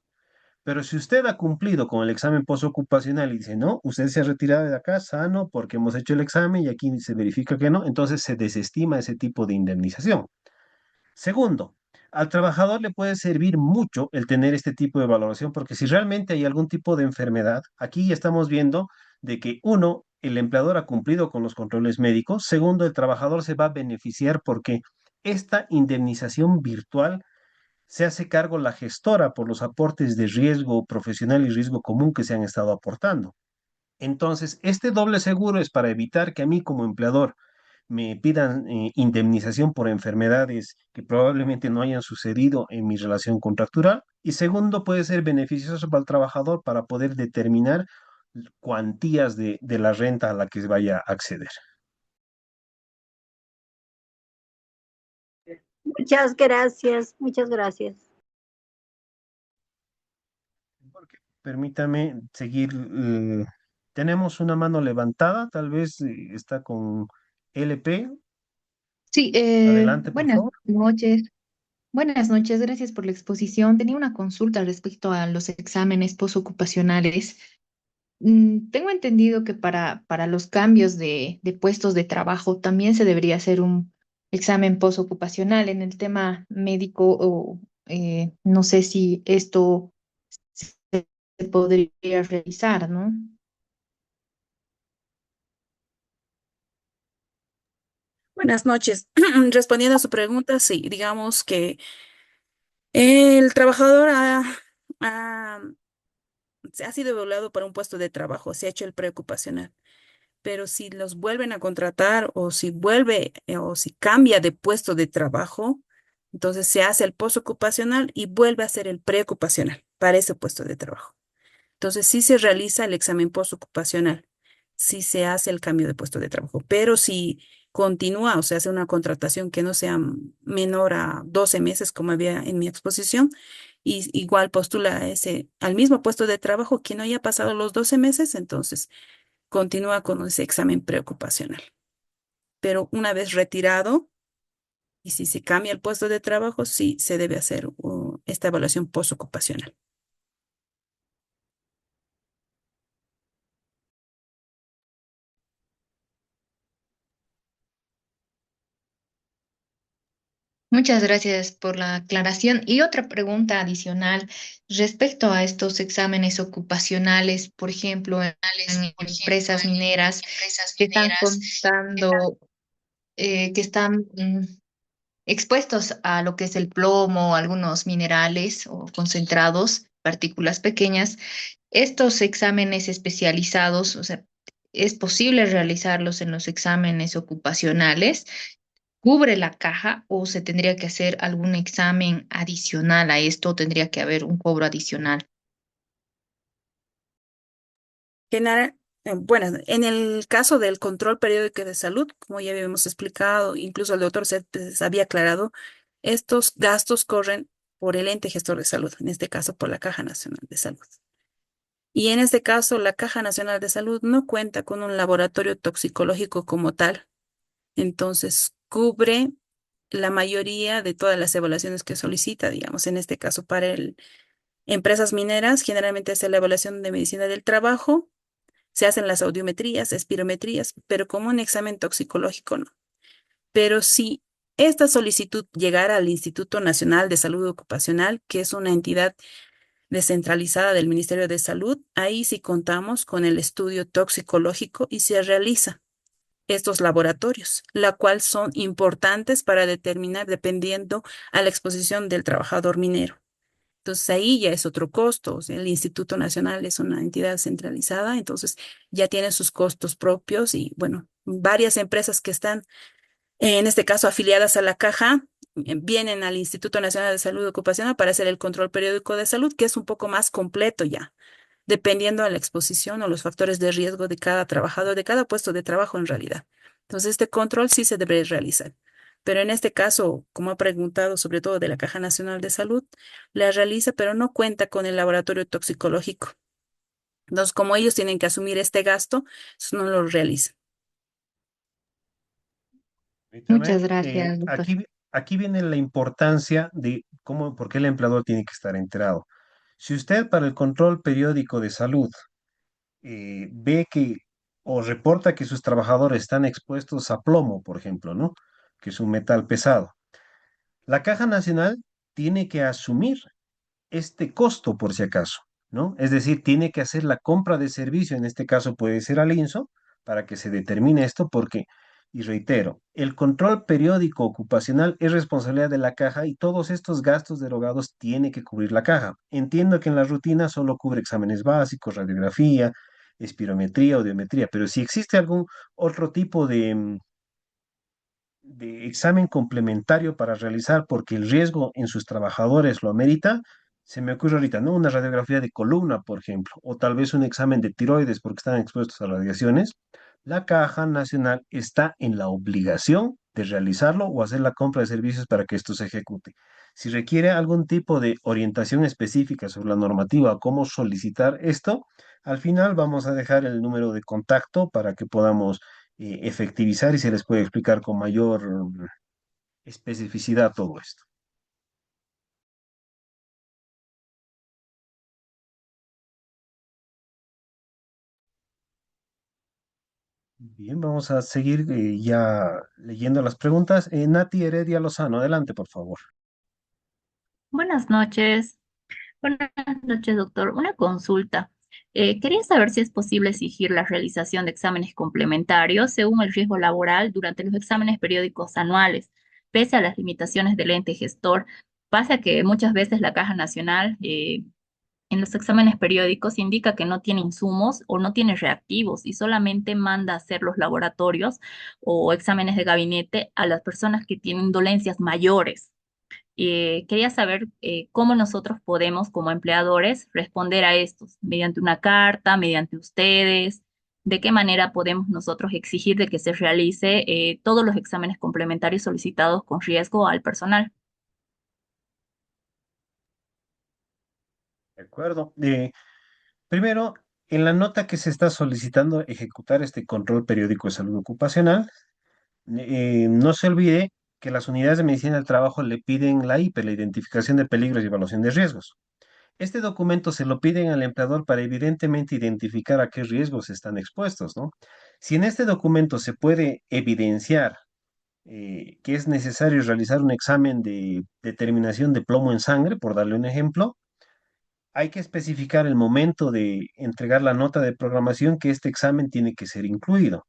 Pero si usted ha cumplido con el examen postocupacional y dice, no, usted se ha retirado de acá sano porque hemos hecho el examen y aquí se verifica que no, entonces se desestima ese tipo de indemnización. Segundo, al trabajador le puede servir mucho el tener este tipo de valoración porque si realmente hay algún tipo de enfermedad, aquí ya estamos viendo de que uno, el empleador ha cumplido con los controles médicos. Segundo, el trabajador se va a beneficiar porque esta indemnización virtual se hace cargo la gestora por los aportes de riesgo profesional y riesgo común que se han estado aportando. Entonces, este doble seguro es para evitar que a mí como empleador me pidan indemnización por enfermedades que probablemente no hayan sucedido en mi relación contractual. Y segundo, puede ser beneficioso para el trabajador para poder determinar cuantías de la renta a la que vaya a acceder.
Muchas gracias, muchas gracias.
Permítame seguir. Tenemos una mano levantada, tal vez está con LP.
Sí,
Adelante, por favor.
noches. Buenas noches, gracias por la exposición. Tenía una consulta respecto a los exámenes postocupacionales. Tengo entendido que para los cambios de puestos de trabajo también se debería hacer un examen postocupacional en el tema médico o no sé si esto se podría realizar, ¿no?
Buenas noches. Respondiendo a su pregunta, sí, digamos que el trabajador ha- se ha sido evaluado para un puesto de trabajo, se ha hecho el preocupacional, pero si los vuelven a contratar o si vuelve o si cambia de puesto de trabajo, entonces se hace el postocupacional y vuelve a hacer el preocupacional para ese puesto de trabajo. Entonces sí se realiza el examen postocupacional, sí se hace el cambio de puesto de trabajo, pero si continúa o se hace una contratación que no sea menor a 12 meses, como había en mi exposición, y igual postula a al mismo puesto de trabajo que no haya pasado los 12 meses, entonces continúa con ese examen preocupacional. Pero una vez retirado, y si se cambia el puesto de trabajo, sí se debe hacer esta evaluación postocupacional.
Muchas gracias por la aclaración. Y otra pregunta adicional respecto a estos exámenes ocupacionales, por ejemplo, en empresas mineras que están contando, que están expuestos a lo que es el plomo, algunos minerales o concentrados, partículas pequeñas. Estos exámenes especializados, o sea, ¿es posible realizarlos en los exámenes ocupacionales? ¿Cubre la caja o se tendría que hacer algún examen adicional a esto? ¿Tendría que haber un cobro adicional?
Bueno, en el caso del control periódico de salud, como ya habíamos explicado, incluso el doctor se había aclarado, estos gastos corren por el ente gestor de salud, en este caso por la Caja Nacional de Salud. Y en este caso, la Caja Nacional de Salud no cuenta con un laboratorio toxicológico como tal, entonces cubre la mayoría de todas las evaluaciones que solicita, digamos, en este caso para empresas mineras, generalmente es la evaluación de medicina del trabajo, se hacen las audiometrías, espirometrías, pero como un examen toxicológico no. Pero si esta solicitud llegara al Instituto Nacional de Salud Ocupacional, que es una entidad descentralizada del Ministerio de Salud, ahí sí contamos con el estudio toxicológico y se realiza estos laboratorios, la cual son importantes para determinar dependiendo a la exposición del trabajador minero. Entonces ahí ya es otro costo. O sea, el Instituto Nacional es una entidad centralizada, entonces ya tiene sus costos propios y bueno, varias empresas que están, en este caso, afiliadas a la caja, vienen al Instituto Nacional de Salud Ocupacional para hacer el control periódico de salud, que es un poco más completo ya, dependiendo de la exposición o los factores de riesgo de cada trabajador, de cada puesto de trabajo en realidad. Entonces, este control sí se debe realizar. Pero en este caso, como ha preguntado, sobre todo de la Caja Nacional de Salud, la realiza, pero no cuenta con el laboratorio toxicológico. Entonces, como ellos tienen que asumir este gasto, no lo realizan.
Muchas
Permítame,
gracias, doctor.
aquí viene la importancia de cómo, por qué el empleador tiene que estar enterado. Si usted para el control periódico de salud ve que o reporta que sus trabajadores están expuestos a plomo, por ejemplo, ¿no? Que es un metal pesado, la Caja Nacional tiene que asumir este costo por si acaso, ¿no? Es decir, tiene que hacer la compra de servicio, en este caso puede ser al INSO, para que se determine esto, porque, y reitero, el control periódico ocupacional es responsabilidad de la caja y todos estos gastos derogados tiene que cubrir la caja. Entiendo que en la rutina solo cubre exámenes básicos, radiografía, espirometría, audiometría, pero si existe algún otro tipo de examen complementario para realizar porque el riesgo en sus trabajadores lo amerita, se me ocurre ahorita, ¿no? Una radiografía de columna, por ejemplo, o tal vez un examen de tiroides porque están expuestos a radiaciones, la Caja Nacional está en la obligación de realizarlo o hacer la compra de servicios para que esto se ejecute. Si requiere algún tipo de orientación específica sobre la normativa o cómo solicitar esto, al final vamos a dejar el número de contacto para que podamos efectivizar y se les puede explicar con mayor especificidad todo esto. Bien, vamos a seguir ya leyendo las preguntas. Nati Heredia Lozano, adelante, por favor.
Buenas noches. Buenas noches, doctor. Una consulta. Quería saber si es posible exigir la realización de exámenes complementarios según el riesgo laboral durante los exámenes periódicos anuales, pese a las limitaciones del ente gestor. Pasa que muchas veces la Caja Nacional en los exámenes periódicos indica que no tiene insumos o no tiene reactivos y solamente manda a hacer los laboratorios o exámenes de gabinete a las personas que tienen dolencias mayores. Quería saber cómo nosotros podemos, como empleadores, responder a estos, mediante una carta, mediante ustedes, de qué manera podemos nosotros exigir de que se realice todos los exámenes complementarios solicitados con riesgo al personal.
De acuerdo. Primero, en la nota que se está solicitando ejecutar este control periódico de salud ocupacional, no se olvide que las unidades de medicina del trabajo le piden la IPE, la identificación de peligros y evaluación de riesgos. Este documento se lo piden al empleador para evidentemente identificar a qué riesgos están expuestos, ¿no? Si en este documento se puede evidenciar que es necesario realizar un examen de determinación de plomo en sangre, por darle un ejemplo, hay que especificar el momento de entregar la nota de programación que este examen tiene que ser incluido.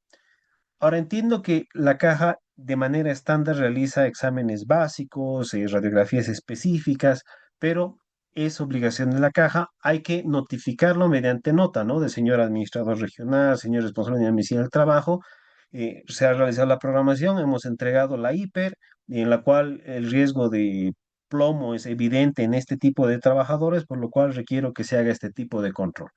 Ahora entiendo que la caja de manera estándar realiza exámenes básicos, radiografías específicas, pero es obligación de la caja. Hay que notificarlo mediante nota, ¿no? De señor administrador regional, señor responsable de medicina del trabajo. Se ha realizado la programación, hemos entregado la hiper, en la cual el riesgo de plomo es evidente en este tipo de trabajadores, por lo cual requiero que se haga este tipo de control.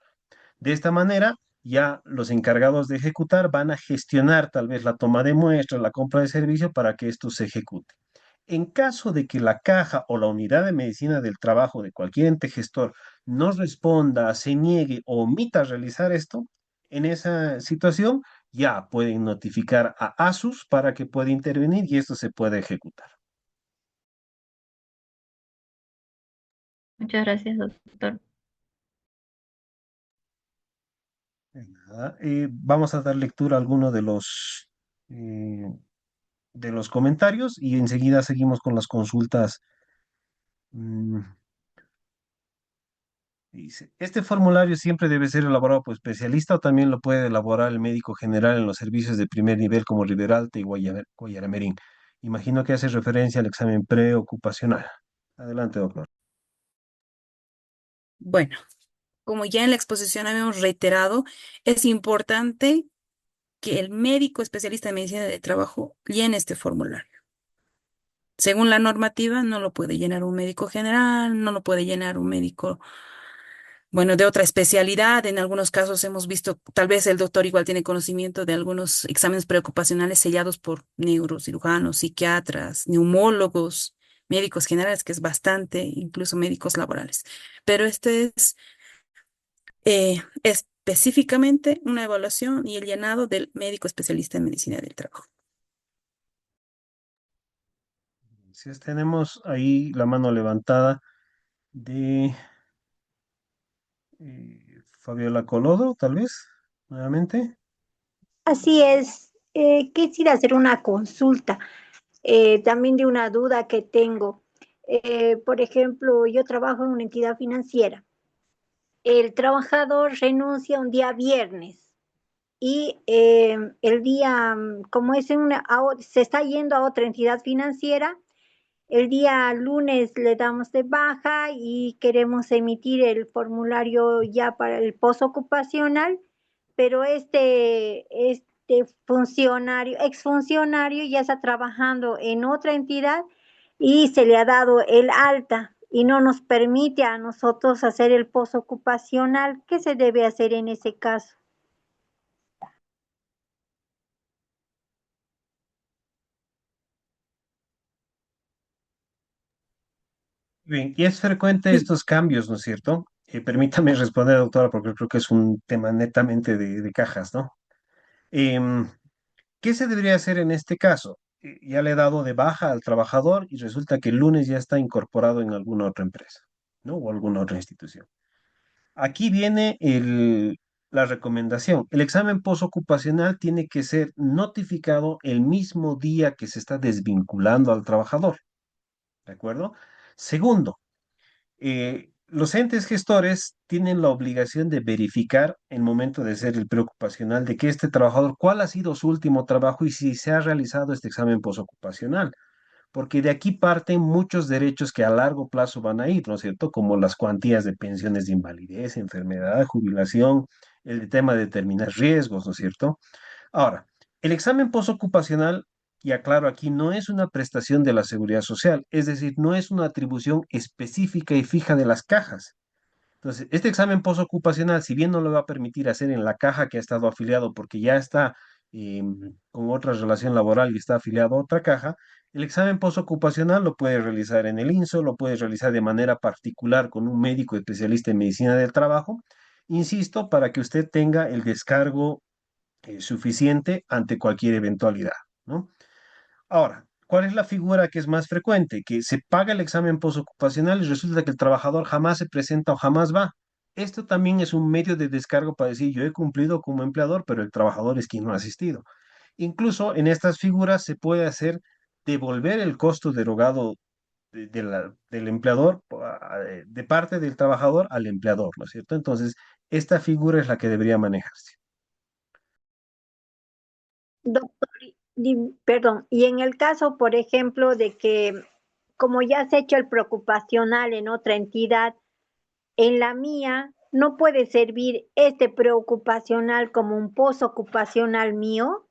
De esta manera, ya los encargados de ejecutar van a gestionar tal vez la toma de muestras, la compra de servicio para que esto se ejecute. En caso de que la caja o la unidad de medicina del trabajo de cualquier ente gestor no responda, se niegue o omita realizar esto, en esa situación ya pueden notificar a ASUS para que pueda intervenir y esto se pueda ejecutar.
Muchas gracias, doctor.
De nada. Vamos a dar lectura a alguno eh, de los comentarios y enseguida seguimos con las consultas. Mm, Dice, ¿este formulario siempre debe ser elaborado por especialista o también lo puede elaborar el médico general en los servicios de primer nivel como Riberalta y Guayaramerín? Imagino que hace referencia al examen preocupacional. Adelante, doctor.
Bueno, como ya en la exposición habíamos reiterado, es importante que el médico especialista en medicina de trabajo llene este formulario. Según la normativa, no lo puede llenar un médico general, no lo puede llenar un médico, bueno, de otra especialidad. En algunos casos hemos visto, tal vez el doctor igual tiene conocimiento de algunos exámenes preocupacionales sellados por neurocirujanos, psiquiatras, neumólogos, médicos generales, que es bastante, incluso médicos laborales. Pero este es específicamente una evaluación y el llenado del médico especialista en medicina del trabajo.
Si tenemos ahí la mano levantada de Fabiola Colodo, tal vez, nuevamente.
Así es. Quisiera hacer una consulta también de una duda que tengo. Por ejemplo, yo trabajo en una entidad financiera. El trabajador renuncia un día viernes y el día, como es se está yendo a otra entidad financiera, el día lunes le damos de baja y queremos emitir el formulario ya para el postocupacional, pero este funcionario, exfuncionario ya está trabajando en otra entidad y se le ha dado el alta y no nos permite a nosotros hacer el postocupacional. ¿Qué se debe hacer en ese caso?
Bien, y es frecuente estos cambios, ¿no es cierto? Permítame responder, doctora, porque creo que es un tema netamente de cajas, ¿no? Em, ¿Qué se debería hacer en este caso? Ya le he dado de baja al trabajador y resulta que el lunes ya está incorporado en alguna otra empresa, ¿no? O alguna otra institución. Aquí viene la recomendación. El examen postocupacional tiene que ser notificado el mismo día que se está desvinculando al trabajador, ¿de acuerdo? Segundo, los entes gestores tienen la obligación de verificar el momento de ser el preocupacional de que este trabajador, cuál ha sido su último trabajo y si se ha realizado este examen postocupacional, porque de aquí parten muchos derechos que a largo plazo van a ir, ¿no es cierto? Como las cuantías de pensiones de invalidez, enfermedad, jubilación, el tema de determinar riesgos, ¿no es cierto? Ahora, el examen postocupacional, y aclaro aquí, no es una prestación de la seguridad social, es decir, no es una atribución específica y fija de las cajas. Entonces, este examen postocupacional, si bien no lo va a permitir hacer en la caja que ha estado afiliado porque ya está con otra relación laboral y está afiliado a otra caja, el examen postocupacional lo puede realizar en el INSO, lo puede realizar de manera particular con un médico especialista en medicina del trabajo, insisto, para que usted tenga el descargo suficiente ante cualquier eventualidad, ¿no? Ahora, ¿cuál es la figura que es más frecuente? Que se paga el examen postocupacional y resulta que el trabajador jamás se presenta o jamás va. Esto también es un medio de descargo para decir, yo he cumplido como empleador, pero el trabajador es quien no ha asistido. Incluso en estas figuras se puede hacer devolver el costo derogado del empleador de parte del trabajador al empleador, ¿no es cierto? Entonces, esta figura es la que debería manejarse.
Doctor, perdón, y en el caso, por ejemplo, de que como ya se ha hecho el preocupacional en otra entidad, en la mía no puede servir este preocupacional como un postocupacional mío.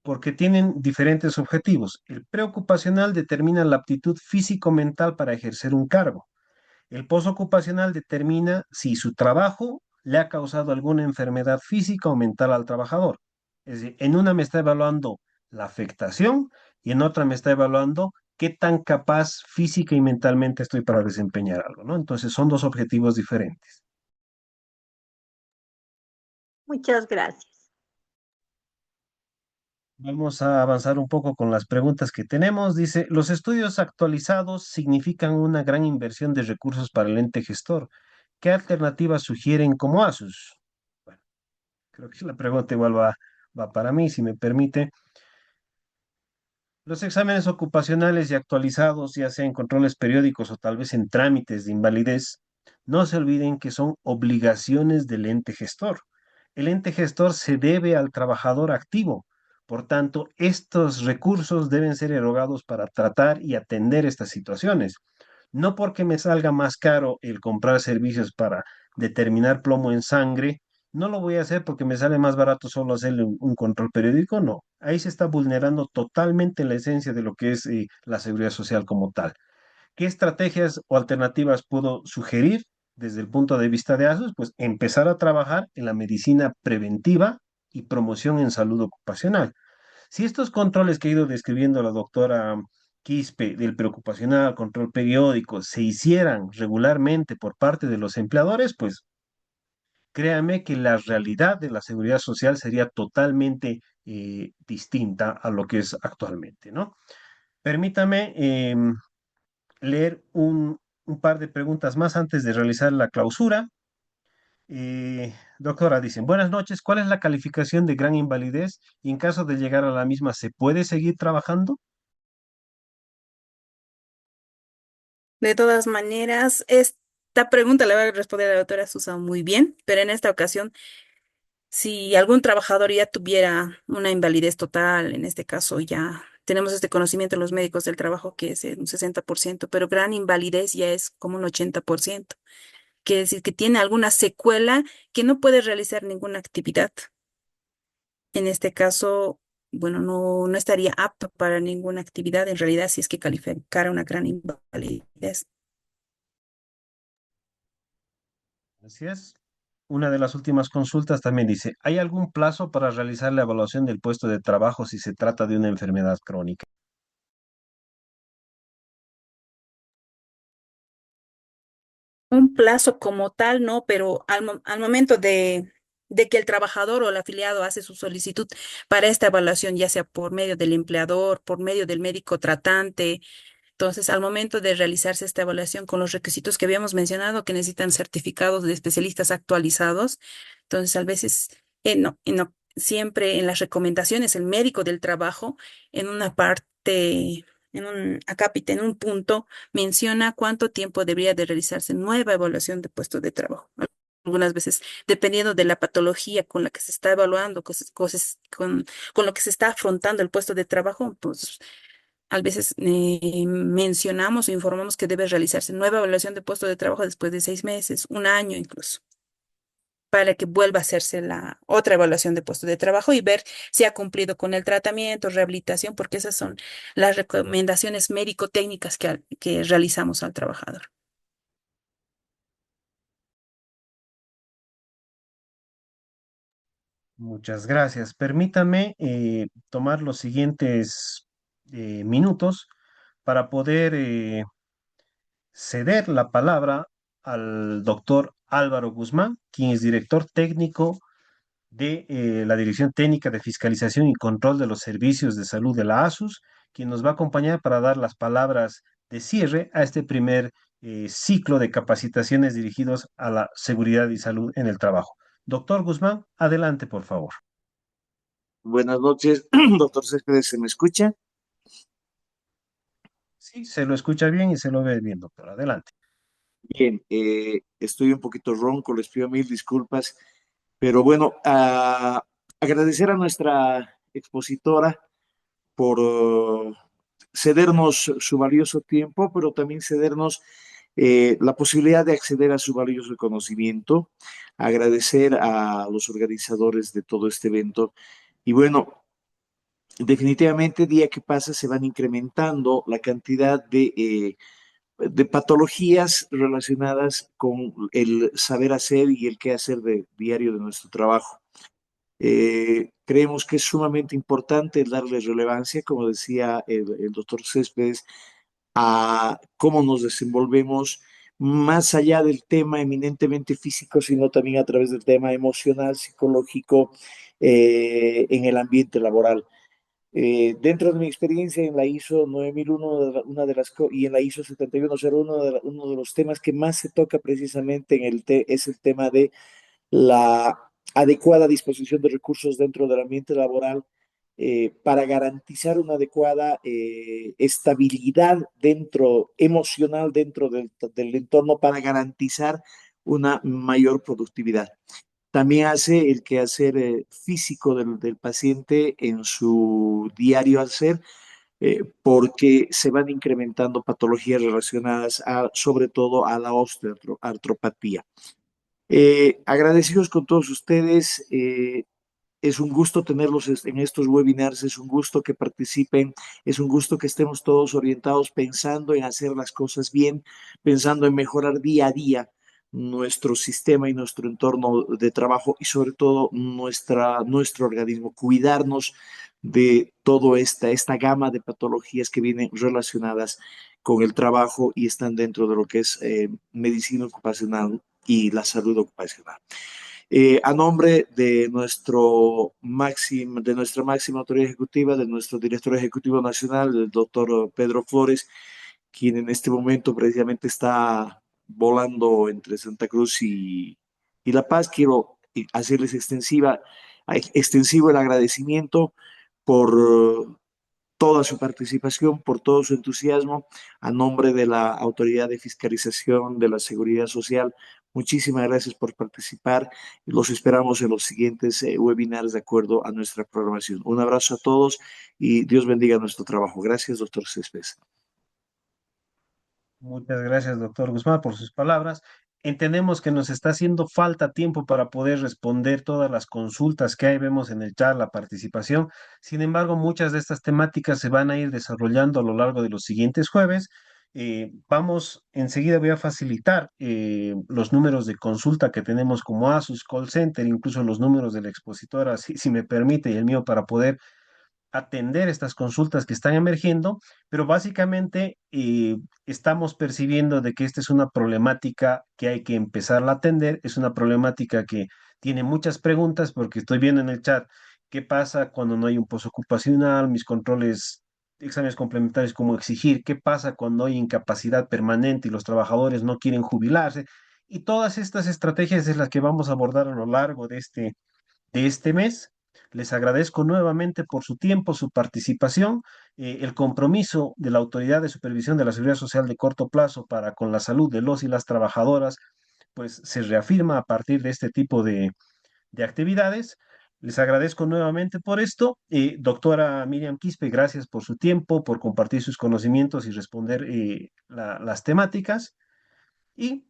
Porque tienen diferentes objetivos. El preocupacional determina la aptitud físico-mental para ejercer un cargo. El postocupacional determina si su trabajo le ha causado alguna enfermedad física o mental al trabajador. Es decir, en una me está evaluando la afectación y en otra me está evaluando qué tan capaz física y mentalmente estoy para desempeñar algo, ¿no? Entonces son dos objetivos diferentes.
Muchas gracias.
Vamos a avanzar un poco con las preguntas que tenemos. Dice, los estudios actualizados significan una gran inversión de recursos para el ente gestor. ¿Qué alternativas sugieren como ASUS? Bueno, creo que la pregunta igual va va para mí, si me permite. Los exámenes ocupacionales y actualizados, ya sea en controles periódicos o tal vez en trámites de invalidez, no se olviden que son obligaciones del ente gestor. El ente gestor se debe al trabajador activo. Por tanto, estos recursos deben ser erogados para tratar y atender estas situaciones. No porque me salga más caro el comprar servicios para determinar plomo en sangre, no lo voy a hacer porque me sale más barato solo hacerle un control periódico, no. Ahí se está vulnerando totalmente la esencia de lo que es la seguridad social como tal. ¿Qué estrategias o alternativas puedo sugerir desde el punto de vista de ASUS? Pues empezar a trabajar en la medicina preventiva y promoción en salud ocupacional. Si estos controles que ha ido describiendo la doctora Quispe del preocupacional, control periódico, se hicieran regularmente por parte de los empleadores, pues créame que la realidad de la seguridad social sería totalmente distinta a lo que es actualmente, ¿no? Permítame leer un par de preguntas más antes de realizar la clausura. Doctora, dicen, buenas noches, ¿cuál es la calificación de gran invalidez? Y en caso de llegar a la misma, ¿se puede seguir trabajando?
De todas maneras, esta pregunta la va a responder la doctora Susan muy bien, pero en esta ocasión, si algún trabajador ya tuviera una invalidez total, en este caso ya tenemos este conocimiento en los médicos del trabajo que es un 60%, pero gran invalidez ya es como un 80%. Quiere decir que tiene alguna secuela que no puede realizar ninguna actividad. En este caso, bueno, no estaría apto para ninguna actividad en realidad si es que calificara una gran invalidez.
Gracias. Una de las últimas consultas también dice, ¿hay algún plazo para realizar la evaluación del puesto de trabajo si se trata de una enfermedad crónica?
Un plazo como tal, no, pero al momento de que el trabajador o el afiliado hace su solicitud para esta evaluación, ya sea por medio del empleador, por medio del médico tratante, entonces al momento de realizarse esta evaluación con los requisitos que habíamos mencionado, que necesitan certificados de especialistas actualizados, entonces a veces, no, siempre en las recomendaciones, el médico del trabajo, en una parte, en un acápite, en un punto, menciona cuánto tiempo debería de realizarse nueva evaluación de puesto de trabajo. Algunas veces, dependiendo de la patología con la que se está evaluando, con lo que se está afrontando el puesto de trabajo, pues a veces mencionamos o informamos que debe realizarse nueva evaluación de puesto de trabajo después de 6 meses, un año incluso, para que vuelva a hacerse la otra evaluación de puesto de trabajo y ver si ha cumplido con el tratamiento, rehabilitación, porque esas son las recomendaciones médico-técnicas que realizamos al trabajador.
Muchas gracias. Permítame tomar los siguientes minutos para poder ceder la palabra al doctor Álvaro Guzmán, quien es director técnico de la Dirección Técnica de Fiscalización y Control de los Servicios de Salud de la ASUS, quien nos va a acompañar para dar las palabras de cierre a este primer ciclo de capacitaciones dirigidos a la seguridad y salud en el trabajo. Doctor Guzmán, adelante, por favor.
Buenas noches, doctor Céspedes, ¿se me escucha?
Sí, se lo escucha bien y se lo ve bien, doctor. Adelante.
Bien, estoy un poquito ronco, les pido mil disculpas, pero bueno, agradecer a nuestra expositora por cedernos su valioso tiempo, pero también cedernos la posibilidad de acceder a su valioso conocimiento, agradecer a los organizadores de todo este evento y bueno, definitivamente día que pasa se van incrementando la cantidad de patologías relacionadas con el saber hacer y el qué hacer de, diario de nuestro trabajo. Creemos que es sumamente importante darle relevancia, como decía el doctor Céspedes, a cómo nos desenvolvemos más allá del tema eminentemente físico, sino también a través del tema emocional, psicológico, en el ambiente laboral. Dentro de mi experiencia en la ISO 9001, y en la ISO 7101, uno de los temas que más se toca precisamente es el tema de la adecuada disposición de recursos dentro del ambiente laboral para garantizar una adecuada estabilidad emocional dentro del entorno, para garantizar una mayor productividad. También hace el quehacer físico del paciente en su diario hacer, porque se van incrementando patologías relacionadas sobre todo a la osteoartropatía. Agradecidos con todos ustedes. Es un gusto tenerlos en estos webinars, es un gusto que participen, es un gusto que estemos todos orientados pensando en hacer las cosas bien, pensando en mejorar día a día nuestro sistema y nuestro entorno de trabajo, y sobre todo nuestro organismo, cuidarnos de toda esta gama de patologías que vienen relacionadas con el trabajo y están dentro de lo que es medicina ocupacional y la salud ocupacional. A nombre de de nuestra máxima autoridad ejecutiva, de nuestro director ejecutivo nacional, el doctor Pedro Flores, quien en este momento precisamente está volando entre Santa Cruz y La Paz, quiero hacerles extensivo el agradecimiento por toda su participación, por todo su entusiasmo. A nombre de la Autoridad de Fiscalización de la Seguridad Social, muchísimas gracias por participar. Los esperamos en los siguientes webinars de acuerdo a nuestra programación. Un abrazo a todos y Dios bendiga nuestro trabajo. Gracias, doctor Céspedes.
Muchas gracias, doctor Guzmán, por sus palabras. Entendemos que nos está haciendo falta tiempo para poder responder todas las consultas que hay, vemos en el chat la participación. Sin embargo, muchas de estas temáticas se van a ir desarrollando a lo largo de los siguientes jueves. Enseguida voy a facilitar los números de consulta que tenemos como Asus Call Center, incluso los números de la expositora, si me permite, y el mío, para poder atender estas consultas que están emergiendo, pero básicamente estamos percibiendo de que esta es una problemática que hay que empezar a atender, es una problemática que tiene muchas preguntas, porque estoy viendo en el chat qué pasa cuando no hay un posocupacional, mis controles, exámenes complementarios, cómo exigir, qué pasa cuando hay incapacidad permanente y los trabajadores no quieren jubilarse, y todas estas estrategias es las que vamos a abordar a lo largo de este mes. Les agradezco nuevamente por su tiempo, su participación, el compromiso de la Autoridad de Supervisión de la Seguridad Social de corto plazo para con la salud de los y las trabajadoras, pues se reafirma a partir de este tipo de actividades. Les agradezco nuevamente por esto. Doctora Miriam Quispe, gracias por su tiempo, por compartir sus conocimientos y responder las temáticas. Y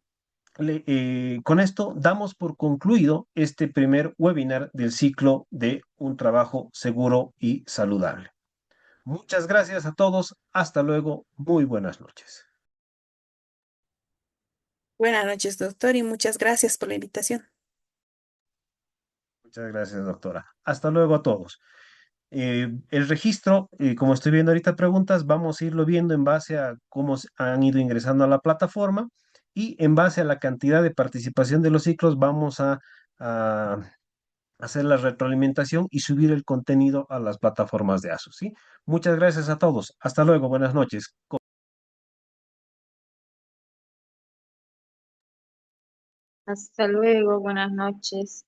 con esto damos por concluido este primer webinar del ciclo de un trabajo seguro y saludable. Muchas gracias a todos. Hasta luego. Muy buenas noches.
Buenas noches, doctor, y muchas gracias por la invitación.
Muchas gracias, doctora. Hasta luego a todos. El registro, como estoy viendo ahorita preguntas, vamos a irlo viendo en base a cómo han ido ingresando a la plataforma, y en base a la cantidad de participación de los ciclos vamos a hacer la retroalimentación y subir el contenido a las plataformas de ASUS, ¿sí? Muchas gracias a todos. Hasta luego. Buenas noches.
Hasta luego, buenas noches.